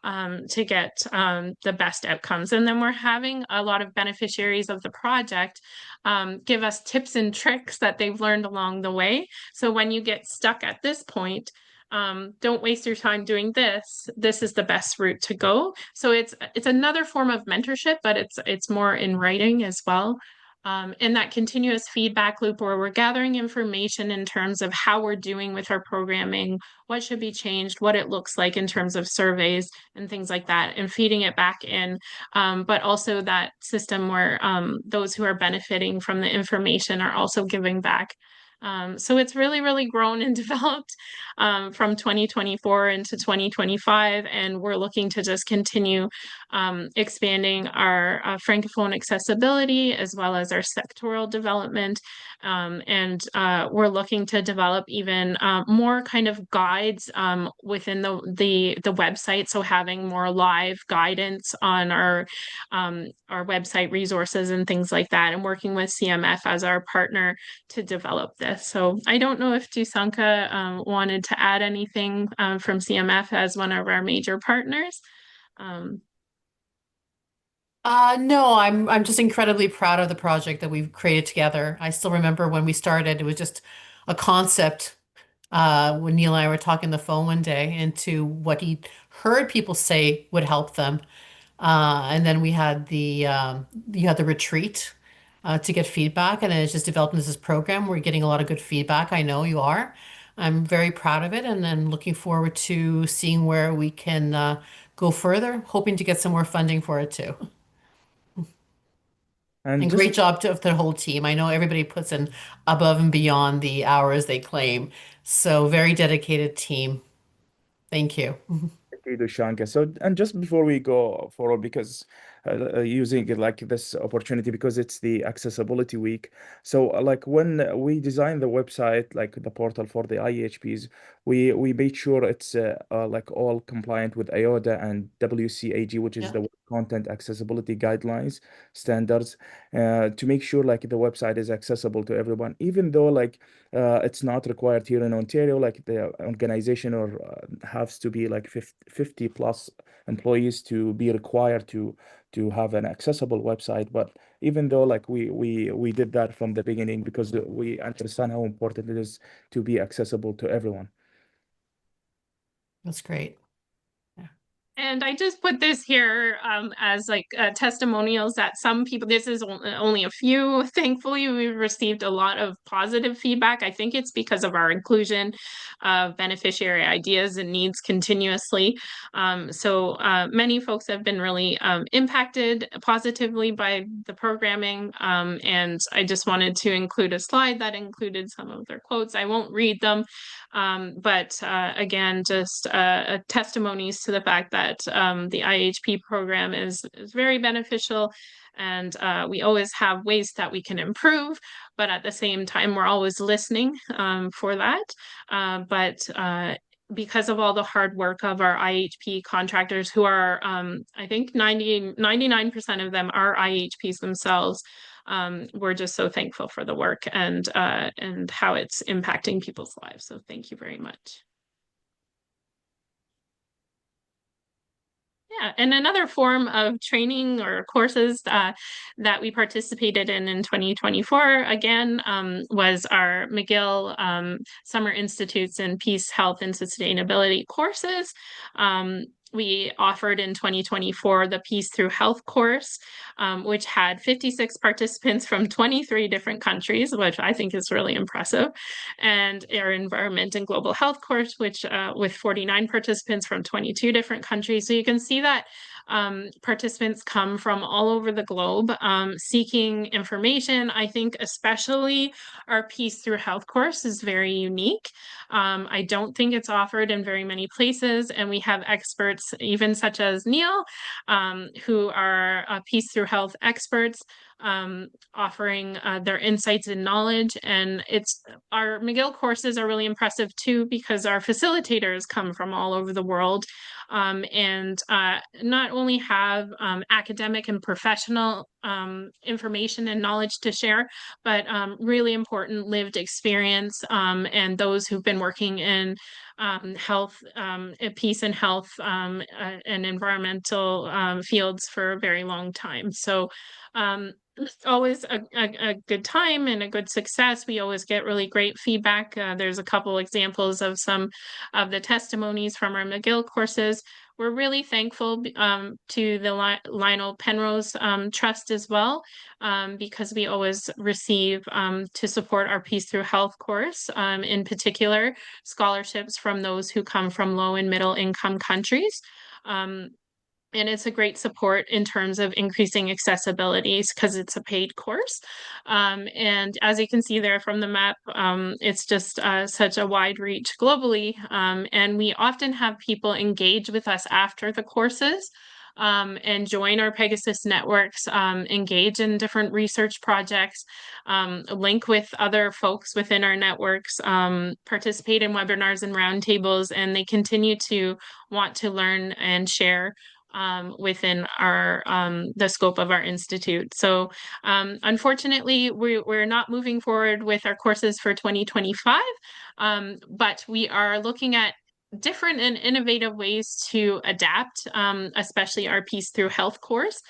To get the best outcomes. And then we're having a lot of beneficiaries of the project give us tips and tricks that they've learned along the way. So when you get stuck at this point, don't waste your time doing this. This is the best route to go. So it's another form of mentorship, but it's more in writing as well. And that continuous feedback loop where we're gathering information in terms of how we're doing with our programming, what should be changed, what it looks like in terms of surveys and things like that, and feeding it back in. But also that system where those who are benefiting from the information are also giving back. So it's really, really grown and developed from 2024 into 2025, and we're looking to just continue expanding our Francophone accessibility as well as our sectoral development. And we're looking to develop even more kind of guides within the website. So having more live guidance on our website resources and things like that, and working with CMF as our partner to develop this. So I don't know if Dusanka wanted to add anything from CMF as one of our major partners. No, I'm just incredibly proud of the project that we've created together. I still remember when we started, it was just a concept when Neil and I were talking on the phone one day into what he heard people say would help them. And then we had you had the retreat to get feedback, and then it's just developed into this program. We're getting a lot of good feedback. I know you are. I'm very proud of it, and then looking forward to seeing where we can go further, hoping to get some more funding for it too. And And just great job to the whole team. I know everybody puts in above and beyond the hours they claim. So very dedicated team. Thank you. you, Dushanka. So, and just before we go forward, because using it like this opportunity, because it's the accessibility week. So, like when we designed the website, like the portal for the IHPs, we made sure it's like all compliant with IODA and WCAG, which is Yeah. the Content Accessibility Guidelines standards, to make sure like the website is accessible to everyone, even though like it's not required here in Ontario, like the organization or has to be like 50 plus employees to be required to have an accessible website. But even though like we did that from the beginning because we understand how important it is to be accessible to everyone. That's great. And I just put this here as like testimonials that some people, this is only a few, thankfully we've received a lot of positive feedback. I think it's because of our inclusion of beneficiary ideas and needs continuously. So many folks have been really impacted positively by the programming. And I just wanted to include a slide that included some of their quotes. I won't read them, but again, just testimonies to the fact that the IHP program is very beneficial, and we always have ways that we can improve, but at the same time, we're always listening for that. But because of all the hard work of our IHP contractors who are, I think 99% of them are IHPs themselves, we're just so thankful for the work and how it's impacting people's lives. So thank you very much. Yeah, and another form of training or courses that we participated in 2024, again, was our McGill Summer Institutes in Peace, Health, and Sustainability courses. We offered in 2024 the Peace Through Health course, which had 56 participants from 23 different countries, which I think is really impressive, and our Environment and Global Health course, which with 49 participants from 22 different countries. So you can see that participants come from all over the globe seeking information. I think especially our Peace Through Health course is very unique. I don't think it's offered in very many places, and we have experts, even such as Neil, who are Peace Through Health experts, offering their insights and knowledge. And our McGill courses are really impressive too, because our facilitators come from all over the world, and not only have academic and professional information and knowledge to share, but really important lived experience, and those who've been working in health, peace and health, and environmental fields for a very long time. So always a good time and a good success. We always get really great feedback. There's a couple examples of some of the testimonies from our McGill courses. We're really thankful to the Lionel Penrose Trust as well, because we always receive to support our Peace Through Health course, in particular, scholarships from those who come from low and middle income countries. And it's a great support in terms of increasing accessibility because it's a paid course. And as you can see there from the map, it's just such a wide reach globally. And we often have people engage with us after the courses and join our Pegasus networks, engage in different research projects, link with other folks within our networks, participate in webinars and roundtables, and they continue to want to learn and share within our the scope of our institute. So unfortunately, we're not moving forward with our courses for 2025, but we are looking at different and innovative ways to adapt, especially our Peace Through Health course,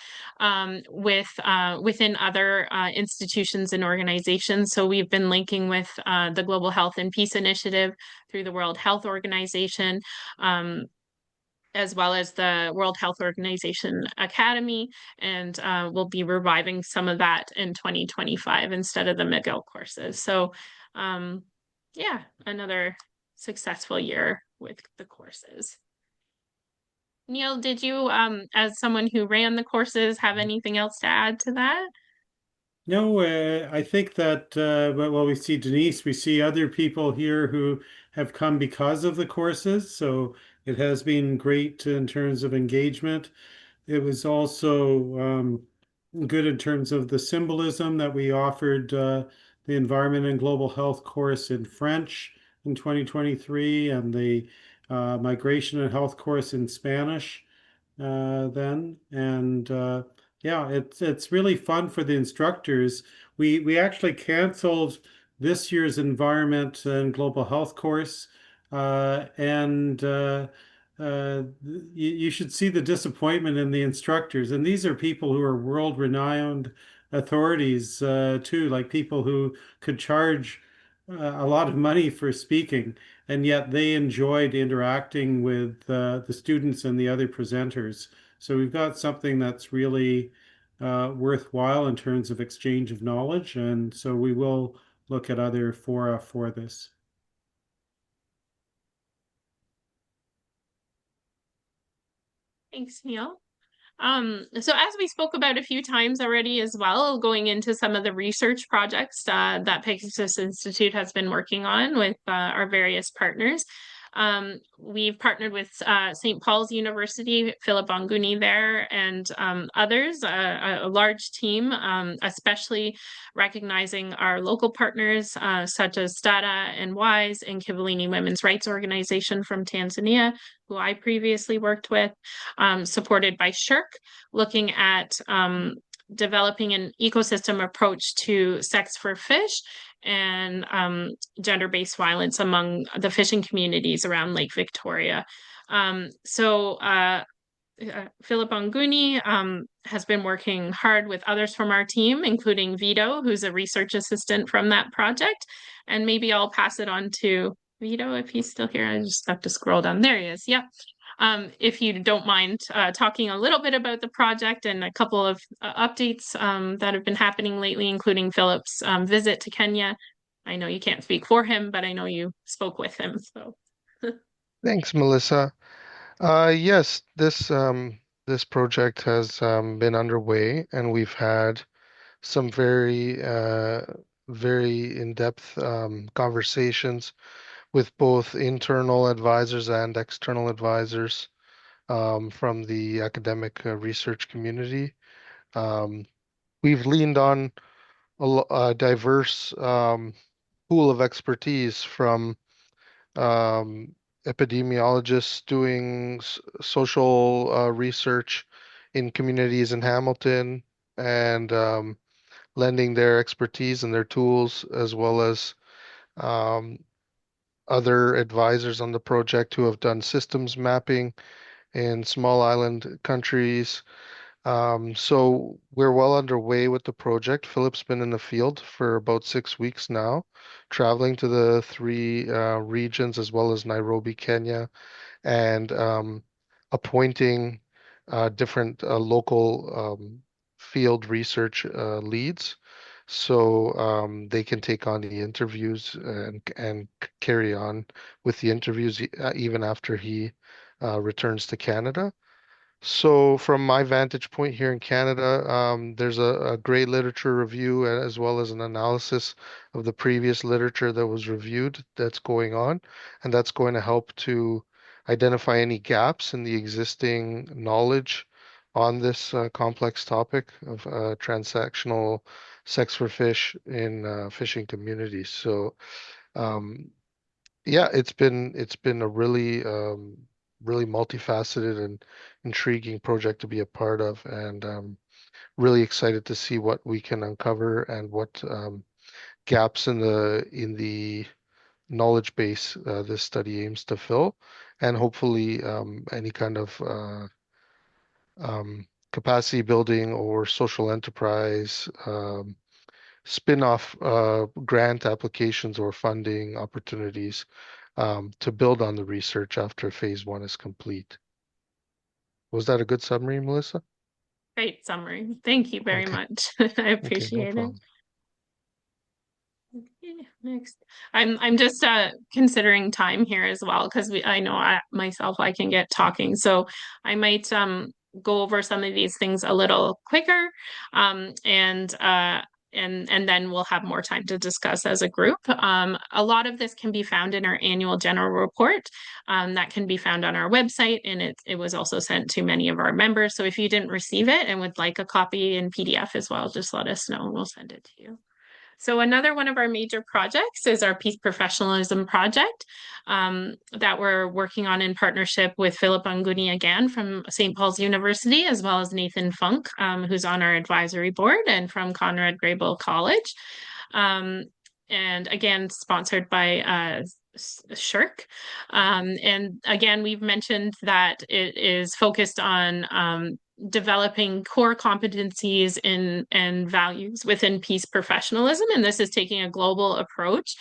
within other institutions and organizations. So we've been linking with the Global Health and Peace Initiative through the World Health Organization, as well as the World Health Organization Academy, and we'll be reviving some of that in 2025 instead of the McGill courses. So yeah, another successful year with the courses. Neil, did you, as someone who ran the courses, have anything else to add to that? No, I think that well, we see Denise, we see other people here who have come because of the courses. So it has been great in terms of engagement. It was also good in terms of the symbolism that we offered the Environment and Global Health course in French in 2023 and the Migration and Health course in Spanish then. And yeah, it's really fun for the instructors. We actually canceled this year's Environment and Global Health course, and you should see the disappointment in the instructors. And these are people who are world-renowned authorities too, like people who could charge a lot of money for speaking, and yet they enjoyed interacting with the students and the other presenters. So we've got something that's really worthwhile in terms of exchange of knowledge, and so we will look at other fora for this. Thanks, Neil. So as we spoke about a few times already as well, going into some of the research projects that Pegasus Institute has been working on with our various partners. We've partnered with St. Paul's University, Philip Bonguni there, and others, a large team, especially recognizing our local partners such as STADA and WISE and Kivulini Women's Rights Organization from Tanzania, who I previously worked with, supported by SHIRK, looking at developing an ecosystem approach to sex for fish and gender-based violence among the fishing communities around Lake Victoria. Philip Bonguni has been working hard with others from our team, including Vito, who's a research assistant from that project. And maybe I'll pass it on to Vito if he's still here. I just have to scroll down. There he is. Yep. if you don't mind talking a little bit about the project and a couple of updates that have been happening lately, including Philip's visit to Kenya. I know you can't speak for him, but I know you spoke with him. So Thanks, Melissa. Yes, this project has been underway, and we've had some very in-depth conversations with both internal advisors and external advisors from the academic research community. We've leaned on a diverse pool of expertise from um, epidemiologists doing social research in communities in Hamilton and lending their expertise and their tools, as well as um, other advisors on the project who have done systems mapping in small island countries. So we're well underway with the project. Philip's been in the field for about 6 weeks now, traveling to the three regions as well as Nairobi, Kenya, and appointing different local field research leads so they can take on the interviews and carry on with the interviews even after he returns to Canada. So, from my vantage point here in Canada, there's a great literature review as well as an analysis of the previous literature that was reviewed that's going on, and that's going to help to identify any gaps in the existing knowledge on this complex topic of transactional sex for fish in fishing communities. So, um, yeah, it's been a really multifaceted and intriguing project to be a part of, and really excited to see what we can uncover and what gaps in the knowledge base this study aims to fill, and hopefully any kind of capacity building or social enterprise spin-off grant applications or funding opportunities to build on the research after phase one is complete. Was that a good summary, Melissa? great summary. Thank you very Okay. much. I Okay, no appreciate it. problem. Okay, next. I'm just considering time here as well because I know myself I can get talking. So I might go over some of these things a little quicker and then we'll have more time to discuss as a group. A lot of this can be found in our annual general report that can be found on our website, and it was also sent to many of our members. So if you didn't receive it and would like a copy in PDF as well, just let us know and we'll send it to you. So another one of our major projects is our Peace Professionalism Project that we're working on in partnership with Philip Anguni again from St. Paul's University, as well as Nathan Funk, who's on our advisory board, and from Conrad Grebel College. And again, sponsored by Shirk. And again, we've mentioned that it is focused on developing core competencies and values within peace professionalism. And this is taking a global approach,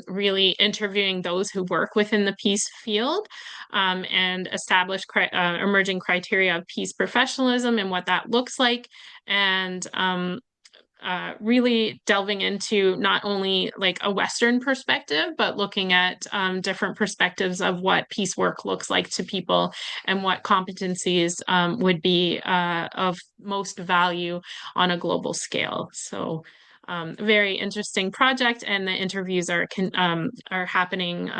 really interviewing those who work within the peace field and establish emerging criteria of peace professionalism and what that looks like. And really delving into not only like a Western perspective, but looking at different perspectives of what peace work looks like to people and what competencies would be of most value on a global scale. So very interesting project, and the interviews are happening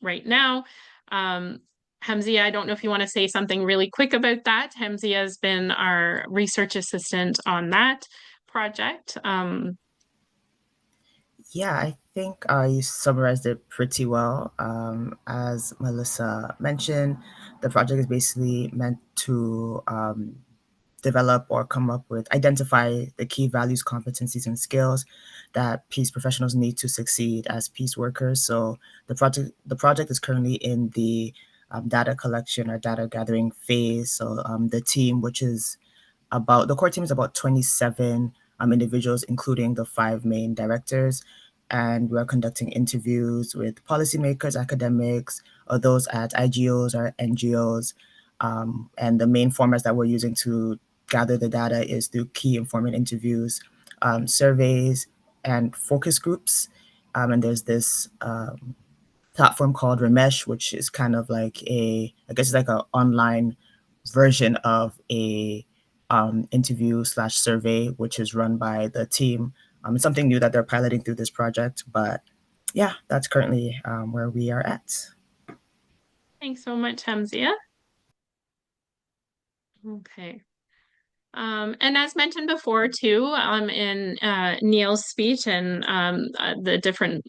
right now. Hamzia, I don't know if you want to say something really quick about that. Hamzia has been our research assistant on that project. Yeah, I think you summarized it pretty well. As Melissa mentioned, the project is basically meant to develop or come up with, identify the key values, competencies, and skills that peace professionals need to succeed as peace workers. So the project is currently in the data collection or data gathering phase. So the team, which is the core team is about 27 individuals, including the 5 main directors. and we are conducting interviews with policymakers, academics, or those at IGOs or NGOs. And the main formats that we're using to gather the data is through key informant interviews, surveys, and focus groups. And there's this platform called Ramesh, which is kind of like I guess it's like an online version of a interview/survey, which is run by the team. It's something new that they're piloting through this project, but yeah, that's currently where we are at. Thanks so much, Hamzia. Okay. And as mentioned before too, in Neil's speech and the different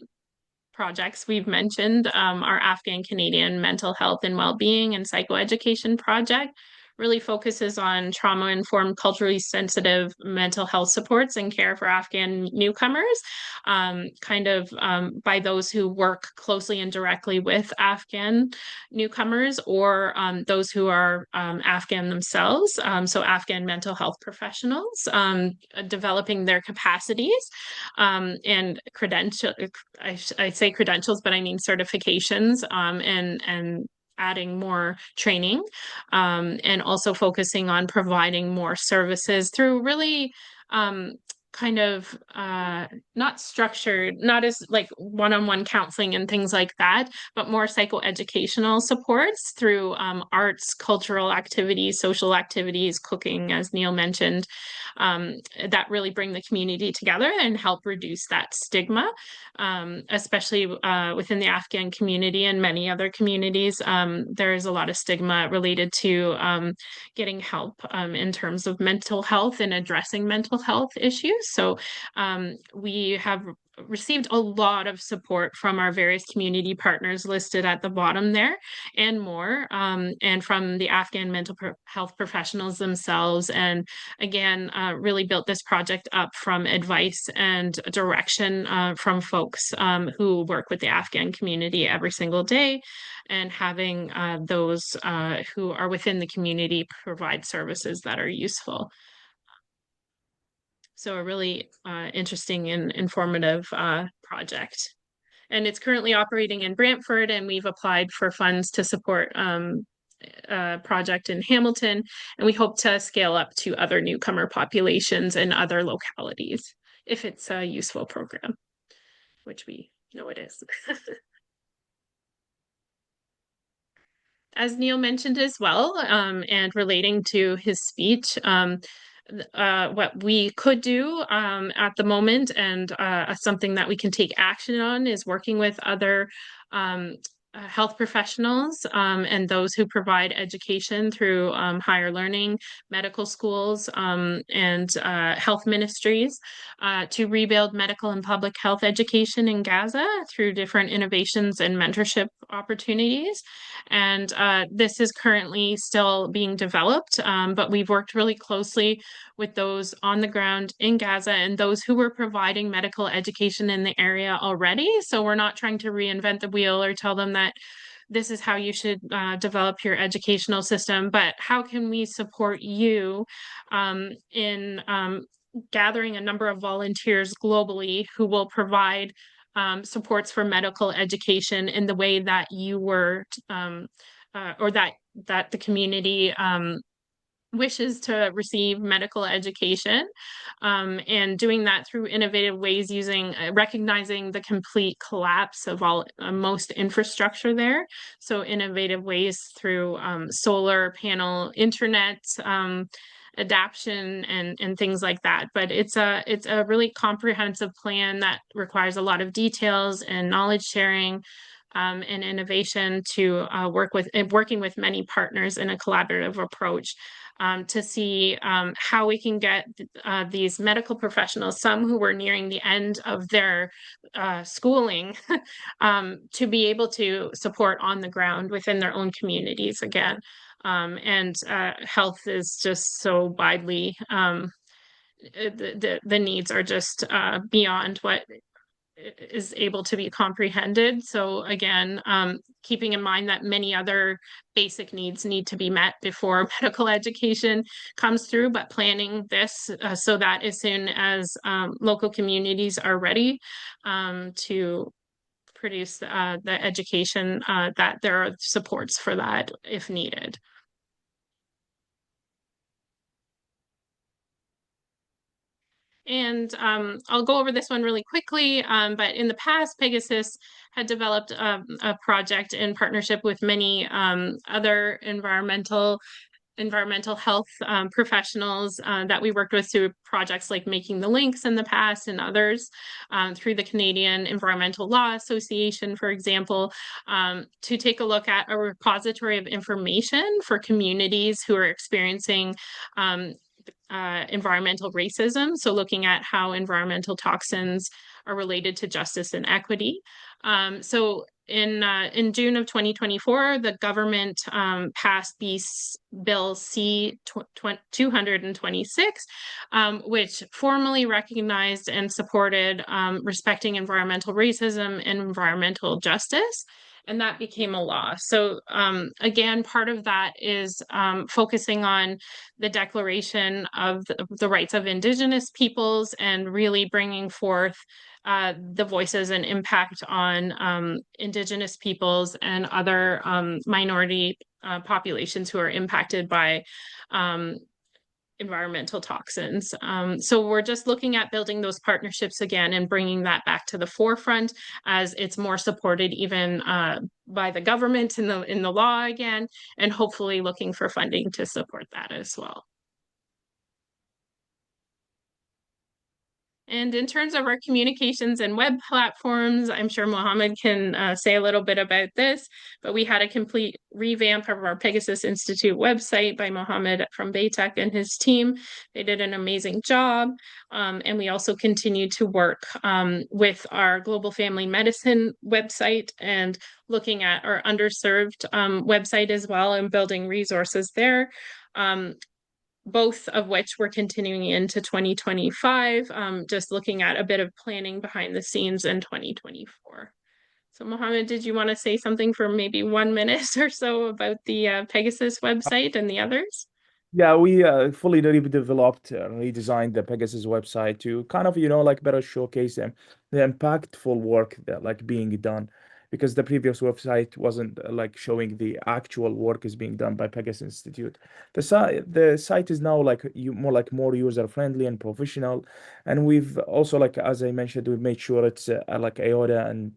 projects we've mentioned, our Afghan Canadian Mental Health and Wellbeing and Psychoeducation project really focuses on trauma-informed, culturally sensitive mental health supports and care for Afghan newcomers, by those who work closely and directly with Afghan newcomers or those who are Afghan themselves, so Afghan mental health professionals, developing their capacities and I say credentials, but I mean certifications, and adding more training, and also focusing on providing more services through really not structured, not as like one-on-one counseling and things like that, but more psychoeducational supports through arts, cultural activities, social activities, cooking, as Neil mentioned, that really bring the community together and help reduce that stigma, especially within the Afghan community and many other communities. There is a lot of stigma related to getting help in terms of mental health and addressing mental health issues. So we have received a lot of support from our various community partners listed at the bottom there and more, and from the Afghan mental health professionals themselves. And again, really built this project up from advice and direction from folks who work with the Afghan community every single day, and having those who are within the community provide services that are useful. So a really interesting and informative project. And it's currently operating in Brantford, and we've applied for funds to support a project in Hamilton, and we hope to scale up to other newcomer populations and other localities if it's a useful program, which we know it is. As Neil mentioned as well, and relating to his speech, what we could do at the moment, and something that we can take action on, is working with other health professionals and those who provide education through higher learning, medical schools, and health ministries to rebuild medical and public health education in Gaza through different innovations and mentorship opportunities. And this is currently still being developed, but we've worked really closely with those on the ground in Gaza and those who were providing medical education in the area already. So we're not trying to reinvent the wheel or tell them that this is how you should develop your educational system, but how can we support you in gathering a number of volunteers globally who will provide supports for medical education in the way that you were, or that the community wishes to receive medical education, and doing that through innovative ways, using recognizing the complete collapse of most infrastructure there. So innovative ways through solar panel internet adaption and things like that. But it's a really comprehensive plan that requires a lot of details and knowledge sharing, and innovation to working with many partners in a collaborative approach, to see how we can get these medical professionals, some who were nearing the end of their schooling, to be able to support on the ground within their own communities again. And health is just so widely, the needs are just beyond what is able to be comprehended. So again, keeping in mind that many other basic needs need to be met before medical education comes through, but planning this so that as soon as local communities are ready to produce the education, that there are supports for that if needed. And I'll go over this one really quickly, but in the past, Pegasus had developed a project in partnership with many other environmental health professionals that we worked with through projects like Making the Links in the past and others, through the Canadian Environmental Law Association, for example, to take a look at a repository of information for communities who are experiencing environmental racism. So looking at how environmental toxins are related to justice and equity. So in June of 2024, the government passed Bill C-226, which formally recognized and supported respecting environmental racism and environmental justice. And that became a law. So again, part of that is focusing on the Declaration of the Rights of Indigenous Peoples and really bringing forth the voices and impact on Indigenous peoples and other minority populations who are impacted by environmental toxins. So we're just looking at building those partnerships again and bringing that back to the forefront as it's more supported even by the government in the law again, and hopefully looking for funding to support that as well. And in terms of our communications and web platforms, I'm sure Mohammed can say a little bit about this, but we had a complete revamp of our Pegasus Institute website by Mohammed from Baytech and his team. They did an amazing job. And we also continue to work with our Global Family Medicine website and looking at our underserved website as well and building resources there. Both of which we're continuing into 2025, just looking at a bit of planning behind the scenes in 2024. So Mohammed, did you want to say something for maybe 1 minute or so about the Pegasus website and the others? Yeah, we fully redeveloped, redesigned the Pegasus website to kind of, like better showcase the impactful work that like being done, because the previous website wasn't like showing the actual work is being done by Pegasus Institute. The site is now like more user friendly and professional, and we've also, like as I mentioned, we've made sure it's like IOTA and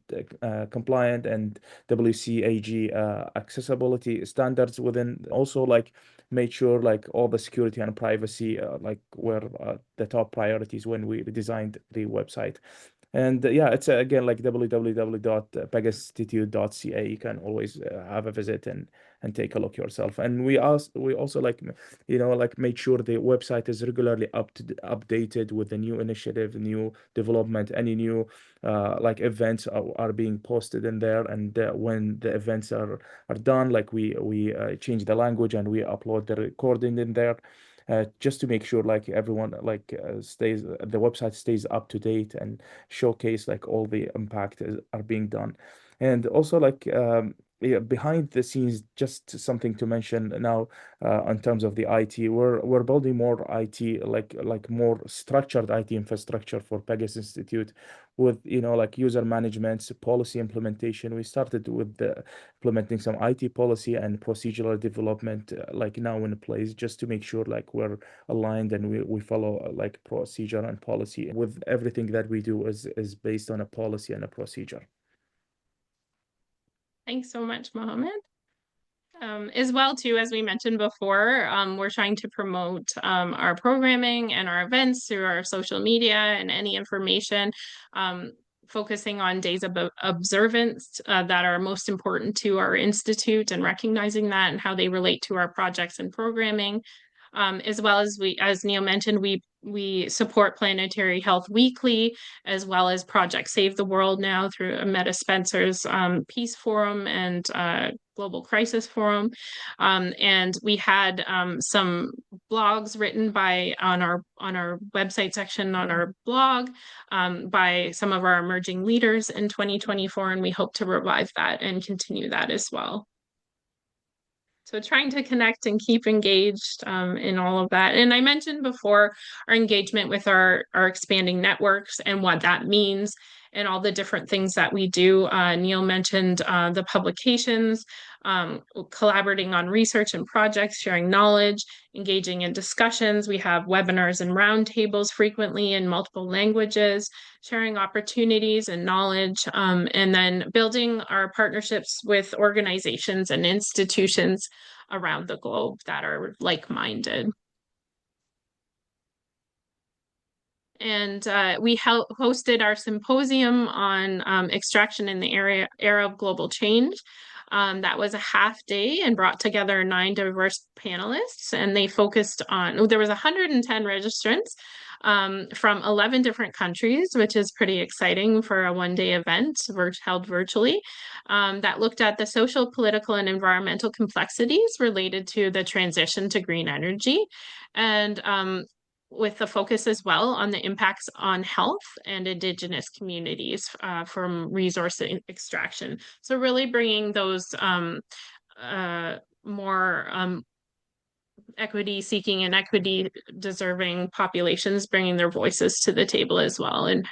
compliant and WCAG accessibility standards within, also like made sure like all the security and privacy like were the top priorities when we designed the website. And yeah, it's again like www.pegasusinstitute.ca. You can always have a visit and take a look yourself. And we also like like made sure the website is regularly updated with the new initiative, new development, any new like events are being posted in there. And when the events are done, like we change the language and we upload the recording in there. Just to make sure like everyone like the website stays up to date and showcase like all the impact are being done. And also like yeah, behind the scenes, just something to mention now in terms of the IT, we're building more IT, like more structured IT infrastructure for Pegasus Institute with like user management, policy implementation. We started with implementing some IT policy and procedural development like now in place, just to make sure like we're aligned and we follow like procedure and policy. With everything that we do is based on a policy and a procedure. Thanks so much, Mohammed. As well, too, as we mentioned before, we're trying to promote our programming and our events through our social media and any information, focusing on days of observance that are most important to our institute and recognizing that and how they relate to our projects and programming. As well as as Neil mentioned, we we support Planetary Health Weekly, as well as Project Save the World now through Meta Spencer's Peace Forum and Global Crisis Forum. And we had some blogs written on our website section on our blog by some of our emerging leaders in 2024, and we hope to revive that and continue that as well. So trying to connect and keep engaged in all of that. And I mentioned before our engagement with our expanding networks and what that means and all the different things that we do. Neil mentioned the publications, collaborating on research and projects, sharing knowledge, engaging in discussions. We have webinars and roundtables frequently in multiple languages, sharing opportunities and knowledge, and then building our partnerships with organizations and institutions around the globe that are like-minded. And we hosted our symposium on extraction in the era of global change. That was a half day and brought together 9 diverse panelists, and they focused on, there was 110 registrants from 11 different countries, which is pretty exciting for a one-day event held virtually, that looked at the social, political, and environmental complexities related to the transition to green energy. And with the focus as well on the impacts on health and Indigenous communities from resource extraction. So really bringing those more equity seeking and equity deserving populations, bringing their voices to the table as well, and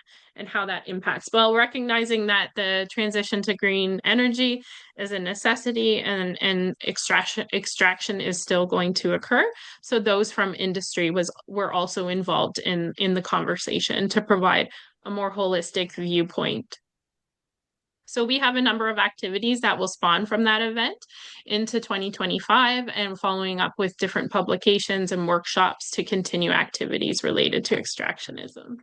how that impacts. Well, recognizing that the transition to green energy is a necessity, and extraction is still going to occur. So those from industry were also involved in the conversation to provide a more holistic viewpoint. So we have a number of activities that will spawn from that event into 2025, and following up with different publications and workshops to continue activities related to extractionism.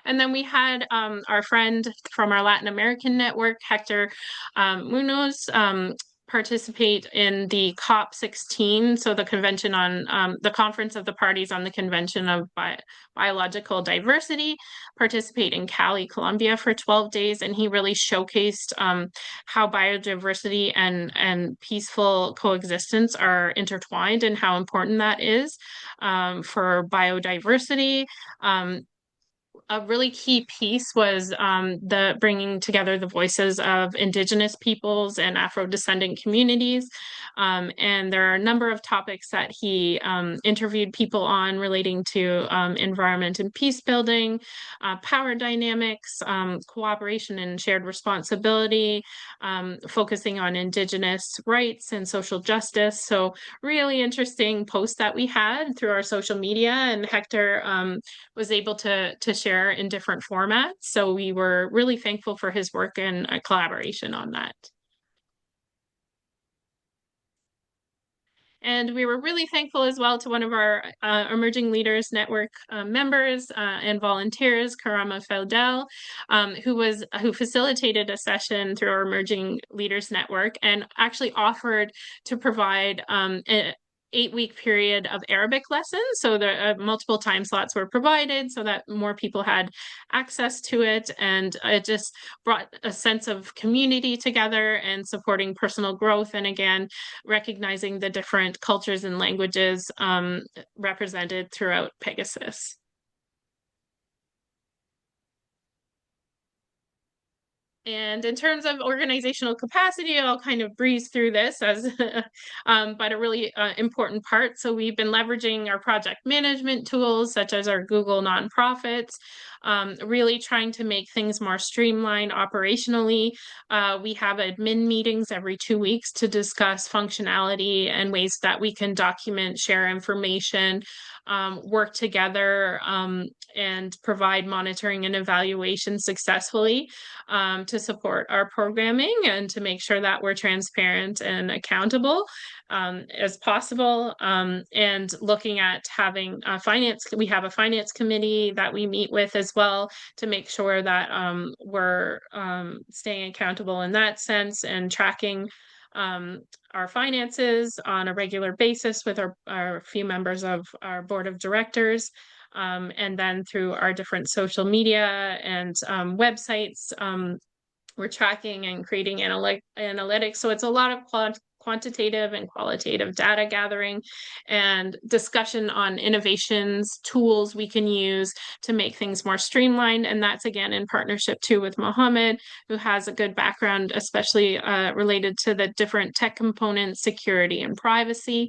And then we had our friend from our Latin American network, Hector Munoz, participate in the COP16, so the convention on the Conference of the Parties on the Convention of Biological Diversity, participate in Cali, Colombia for 12 days, and he really showcased how biodiversity and peaceful coexistence are intertwined and how important that is for biodiversity. A really key piece was the bringing together the voices of Indigenous peoples and Afro-descendant communities. And there are a number of topics that he interviewed people on relating to environment and peace building, power dynamics, cooperation and shared responsibility, focusing on Indigenous rights and social justice. So really interesting posts that we had through our social media, and Hector was able to share in different formats. So we were really thankful for his work and collaboration on that. And we were really thankful as well to one of our Emerging Leaders Network members and volunteers, Karama Feldel, who facilitated a session through our Emerging Leaders Network and actually offered to provide an 8-week period of Arabic lessons. So the multiple time slots were provided so that more people had access to it. And it just brought a sense of community together and supporting personal growth. And again, recognizing the different cultures and languages represented throughout Pegasus. And in terms of organizational capacity, I'll kind of breeze through this as, but a really important part. So we've been leveraging our project management tools, such as our Google Nonprofits, really trying to make things more streamlined operationally. We have admin meetings every 2 weeks to discuss functionality and ways that we can document, share information, work together, and provide monitoring and evaluation successfully to support our programming and to make sure that we're transparent and accountable as possible. And looking at having finance, we have a finance committee that we meet with as well to make sure that we're staying accountable in that sense and tracking our finances on a regular basis with our few members of our board of directors. And then through our different social media and websites, we're tracking and creating analytics. So it's a lot of quantitative and qualitative data gathering and discussion on innovations, tools we can use to make things more streamlined. And that's again in partnership too with Mohammed, who has a good background, especially related to the different tech components, security and privacy.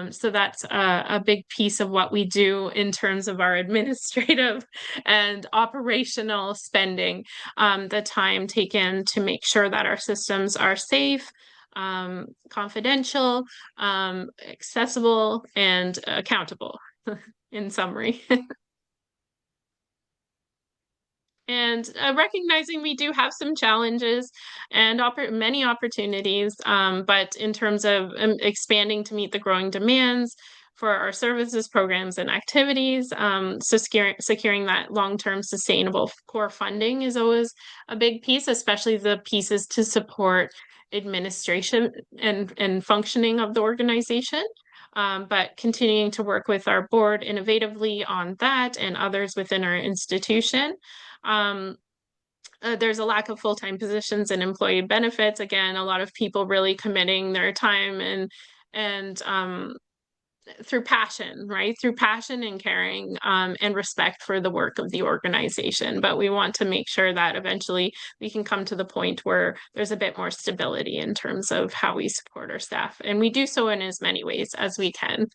So that's a big piece of what we do in terms of our administrative and operational spending, the time taken to make sure that our systems are safe, confidential, accessible, and accountable, in summary. And recognizing we do have some challenges and many opportunities, but in terms of expanding to meet the growing demands for our services, programs, and activities, so securing that long-term sustainable core funding is always a big piece, especially the pieces to support administration and functioning of the organization. But continuing to work with our board innovatively on that and others within our institution. There's a lack of full-time positions and employee benefits. Again, a lot of people really committing their time and through passion, right? Through passion and caring, and respect for the work of the organization. But we want to make sure that eventually we can come to the point where there's a bit more stability in terms of how we support our staff. And we do so in as many ways as we can.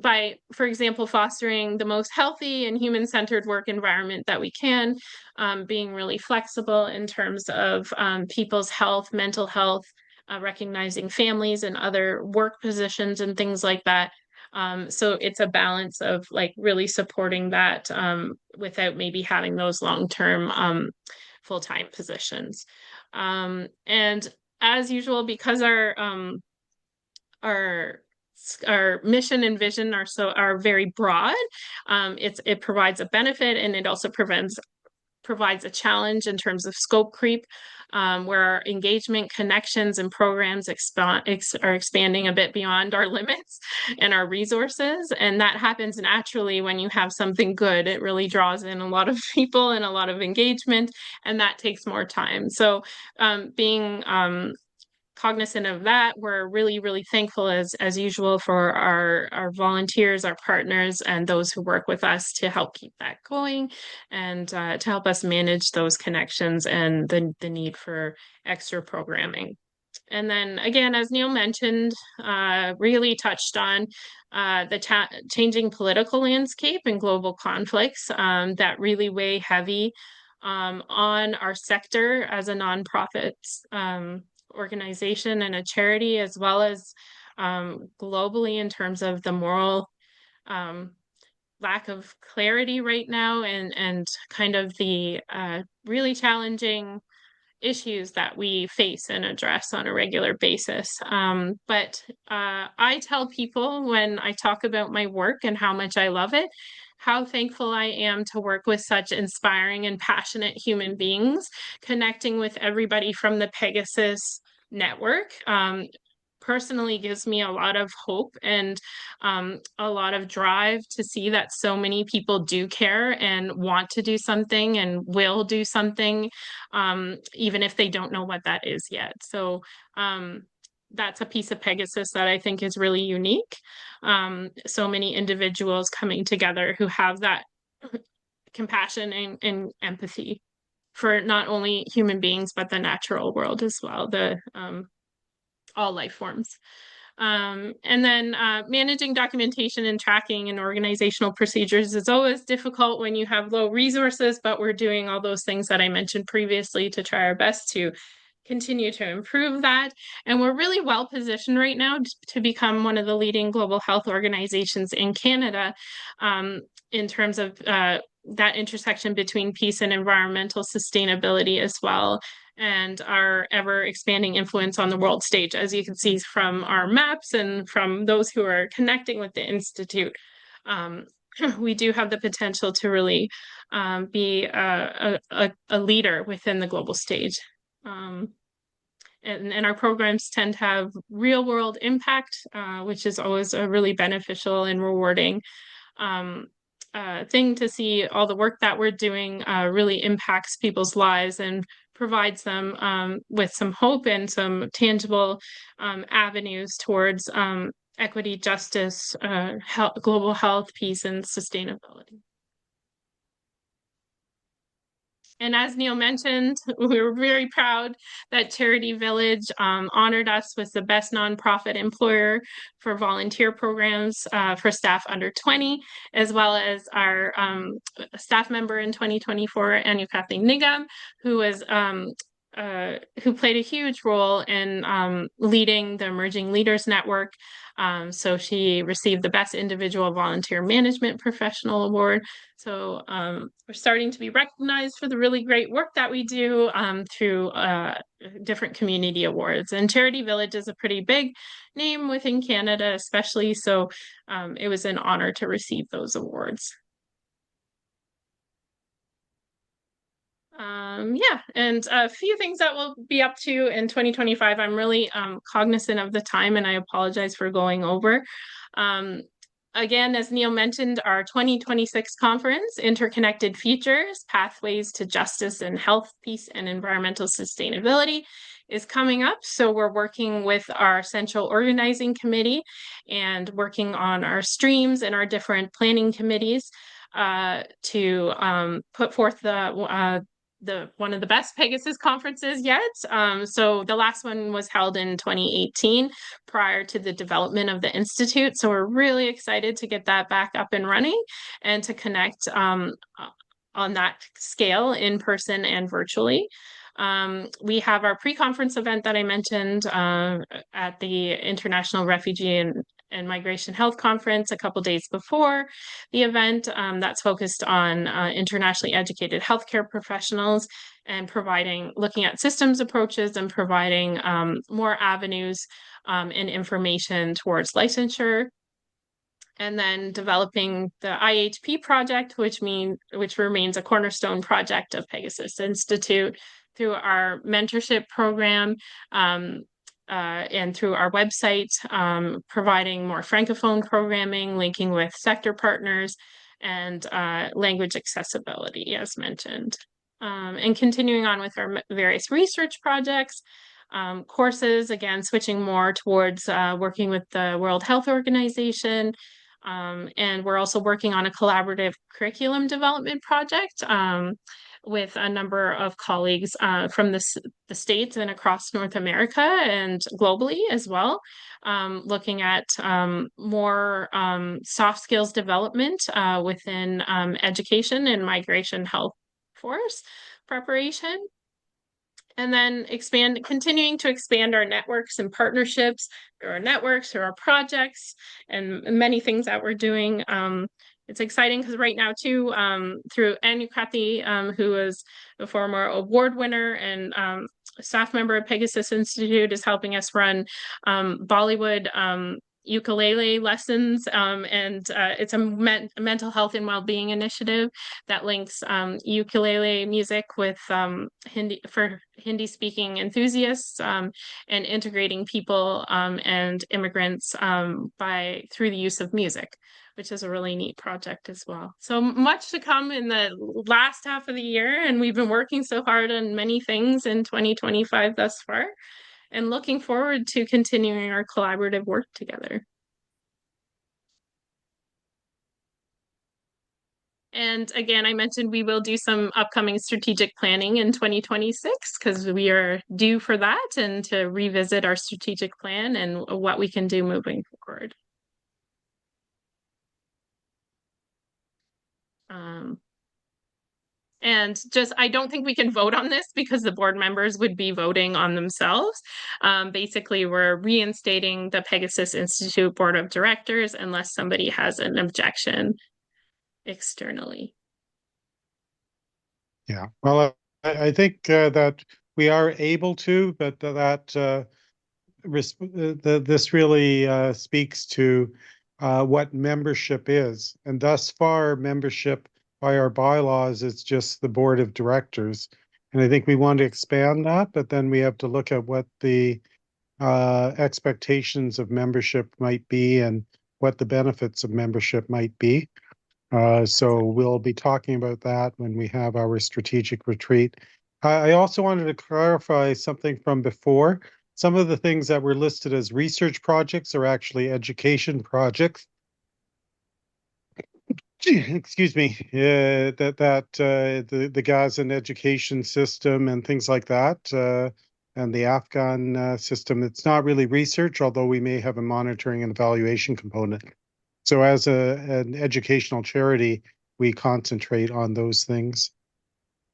By, for example, fostering the most healthy and human-centered work environment that we can, being really flexible in terms of people's health, mental health, recognizing families and other work positions and things like that. So it's a balance of like really supporting that without maybe having those long-term full-time positions. And as usual, because our mission and vision are very broad, it provides a benefit, and it also provides a challenge in terms of scope creep, where our engagement, connections, and programs are expanding a bit beyond our limits and our resources. And that happens naturally when you have something good. It really draws in a lot of people and a lot of engagement, and that takes more time. So being cognizant of that, we're really, really thankful as usual for our volunteers, our partners, and those who work with us to help keep that going and to help us manage those connections and the need for extra programming. And then again, as Neil mentioned, really touched on the changing political landscape and global conflicts that really weigh heavy on our sector as a nonprofit organization and a charity, as well as globally in terms of the moral lack of clarity right now and kind of the really challenging issues that we face and address on a regular basis. But I tell people when I talk about my work and how much I love it, how thankful I am to work with such inspiring and passionate human beings, connecting with everybody from the Pegasus network. Personally gives me a lot of hope and a lot of drive to see that so many people do care and want to do something and will do something, even if they don't know what that is yet. So that's a piece of Pegasus that I think is really unique. So many individuals coming together who have that compassion and empathy for not only human beings, but the natural world as well, all life forms. And then managing documentation and tracking and organizational procedures is always difficult when you have low resources, but we're doing all those things that I mentioned previously to try our best to continue to improve that. And we're really well positioned right now to become one of the leading global health organizations in Canada, in terms of that intersection between peace and environmental sustainability as well, and our ever expanding influence on the world stage, as you can see from our maps and from those who are connecting with the Institute. We do have the potential to really be a leader within the global stage. And our programs tend to have real world impact, which is always really beneficial and rewarding. thing to see all the work that we're doing really impacts people's lives and provides them with some hope and some tangible avenues towards equity, justice, global health, peace, and sustainability. And as Neil mentioned, we were very proud that Charity Village honored us with the best nonprofit employer for volunteer programs for staff under 20, as well as our staff member in 2024, Anu Kathleen Nigam, who was who played a huge role in leading the Emerging Leaders Network. So she received the Best Individual Volunteer Management Professional Award. So we're starting to be recognized for the really great work that we do through different community awards. And Charity Village is a pretty big name within Canada, especially. So it was an honor to receive those awards. Yeah, and a few things that we'll be up to in 2025. I'm really cognizant of the time, and I apologize for going over. Again, as Neil mentioned, our 2026 conference, Interconnected Futures, Pathways to Justice and Health, Peace, and Environmental Sustainability, is coming up. So we're working with our central organizing committee and working on our streams and our different planning committees to put forth one of the best Pegasus conferences yet. So the last one was held in 2018 prior to the development of the Institute. So we're really excited to get that back up and running and to connect on that scale in person and virtually. We have our pre-conference event that I mentioned at the International Refugee and Migration Health Conference a couple days before the event that's focused on internationally educated healthcare professionals and looking at systems approaches and providing more avenues and information towards licensure. And then developing the IHP project, which remains a cornerstone project of Pegasus Institute through our mentorship program and through our website, providing more Francophone programming, linking with sector partners, and language accessibility, as mentioned. And continuing on with our various research projects, courses, again, switching more towards working with the World Health Organization. And we're also working on a collaborative curriculum development project with a number of colleagues from the States and across North America and globally as well, looking at more soft skills development within education and migration health force preparation. And then continuing to expand our networks and partnerships through our networks, through our projects, and many things that we're doing. It's exciting because right now too, through Anu Kathy, who is a former award winner and a staff member of Pegasus Institute, is helping us run Bollywood ukulele lessons, and it's a mental health and well-being initiative that links ukulele music with Hindi speaking enthusiasts and integrating people and immigrants through the use of music, which is a really neat project as well. So much to come in the last half of the year, and we've been working so hard on many things in 2025 thus far, and looking forward to continuing our collaborative work together. And again, I mentioned we will do some upcoming strategic planning in 2026 because we are due for that and to revisit our strategic plan and what we can do moving forward. And I don't think we can vote on this because the board members would be voting on themselves. Basically, we're reinstating the Pegasus Institute Board of Directors unless somebody has an objection externally. Yeah, well, I think that we are able to, but this really speaks to what membership is. And thus far, membership by our bylaws is just the board of directors. And I think we want to expand that, but then we have to look at what the expectations of membership might be and what the benefits of membership might be. So we'll be talking about that when we have our strategic retreat. I also wanted to clarify something from before. Some of the things that were listed as research projects are actually education projects. Excuse me, the Gazan education system and things like that, and the Afghan system. It's not really research, although we may have a monitoring and evaluation component. So as an educational charity, we concentrate on those things.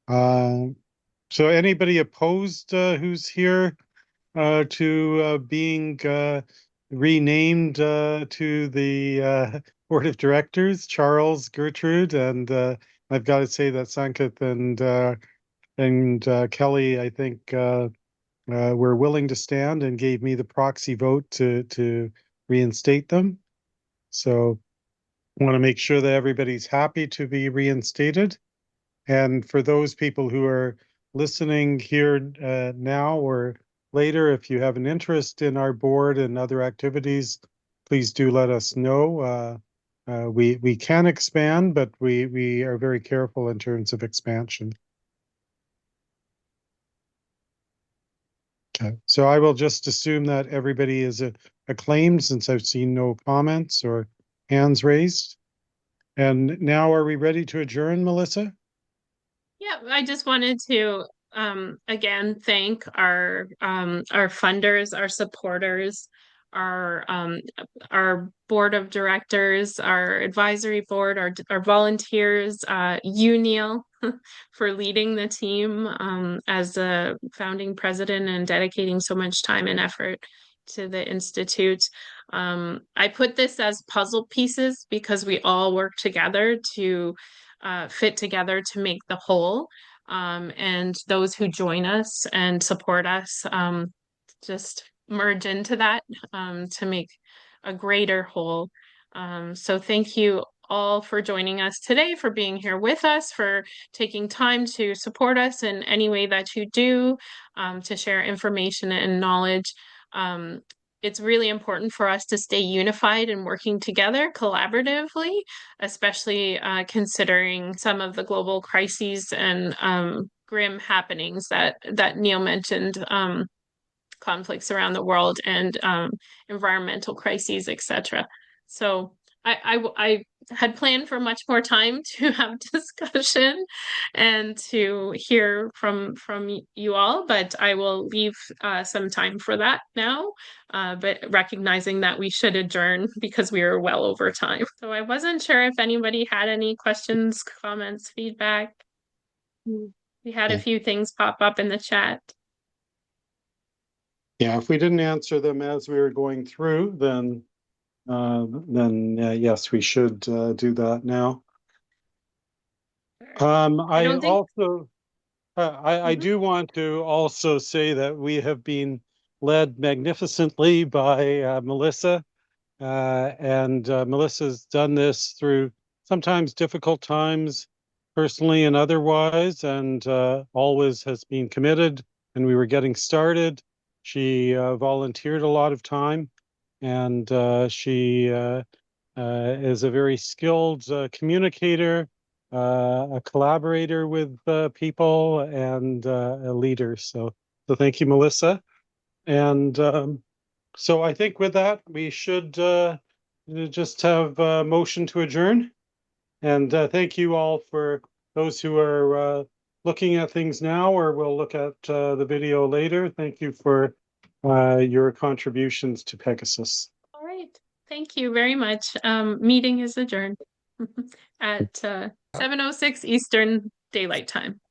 So anybody opposed who's here to being renamed to the board of directors, Charles, Gertrude, and I've got to say that Sanket and Kelly, I think, were willing to stand and gave me the proxy vote to reinstate them. So I want to make sure that everybody's happy to be reinstated. And for those people who are listening here now or later, if you have an interest in our board and other activities, please do let us know. We can expand, but we are very careful in terms of expansion. Okay, so I will just assume that everybody is acclaimed since I've seen no comments or hands raised. And now are we ready to adjourn, Melissa? Yeah, I just wanted to again thank our funders, our supporters, our board of directors, our advisory board, our volunteers, you, Neil, for leading the team as the founding president and dedicating so much time and effort to the Institute. I put this as puzzle pieces because we all work together to fit together to make the whole. And those who join us and support us just merge into that to make a greater whole. So thank you all for joining us today, for being here with us, for taking time to support us in any way that you do, to share information and knowledge. It's really important for us to stay unified and working together collaboratively, especially considering some of the global crises and grim happenings that Neil mentioned, conflicts around the world and environmental crises, etc. So I had planned for much more time to have discussion and to hear from you all, but I will leave some time for that now, but recognizing that we should adjourn because we are well over time. So I wasn't sure if anybody had any questions, comments, feedback. We had a few things pop up in the chat. Yeah, if we didn't answer them as we were going through, then yes, we should do that now. I don't think- also, I do want to also say that we have been led magnificently by Melissa, and Melissa's done this through sometimes difficult times, personally and otherwise, and always has been committed. And we were getting started. She volunteered a lot of time, and she is a very skilled communicator, a collaborator with people, and a leader. So thank you, Melissa. And so I think with that, we should just have a motion to adjourn. And thank you all for those who are looking at things now or will look at the video later. Thank you for your contributions to Pegasus. All right. Thank you very much. Meeting is adjourned at 7:06 Eastern Daylight Time.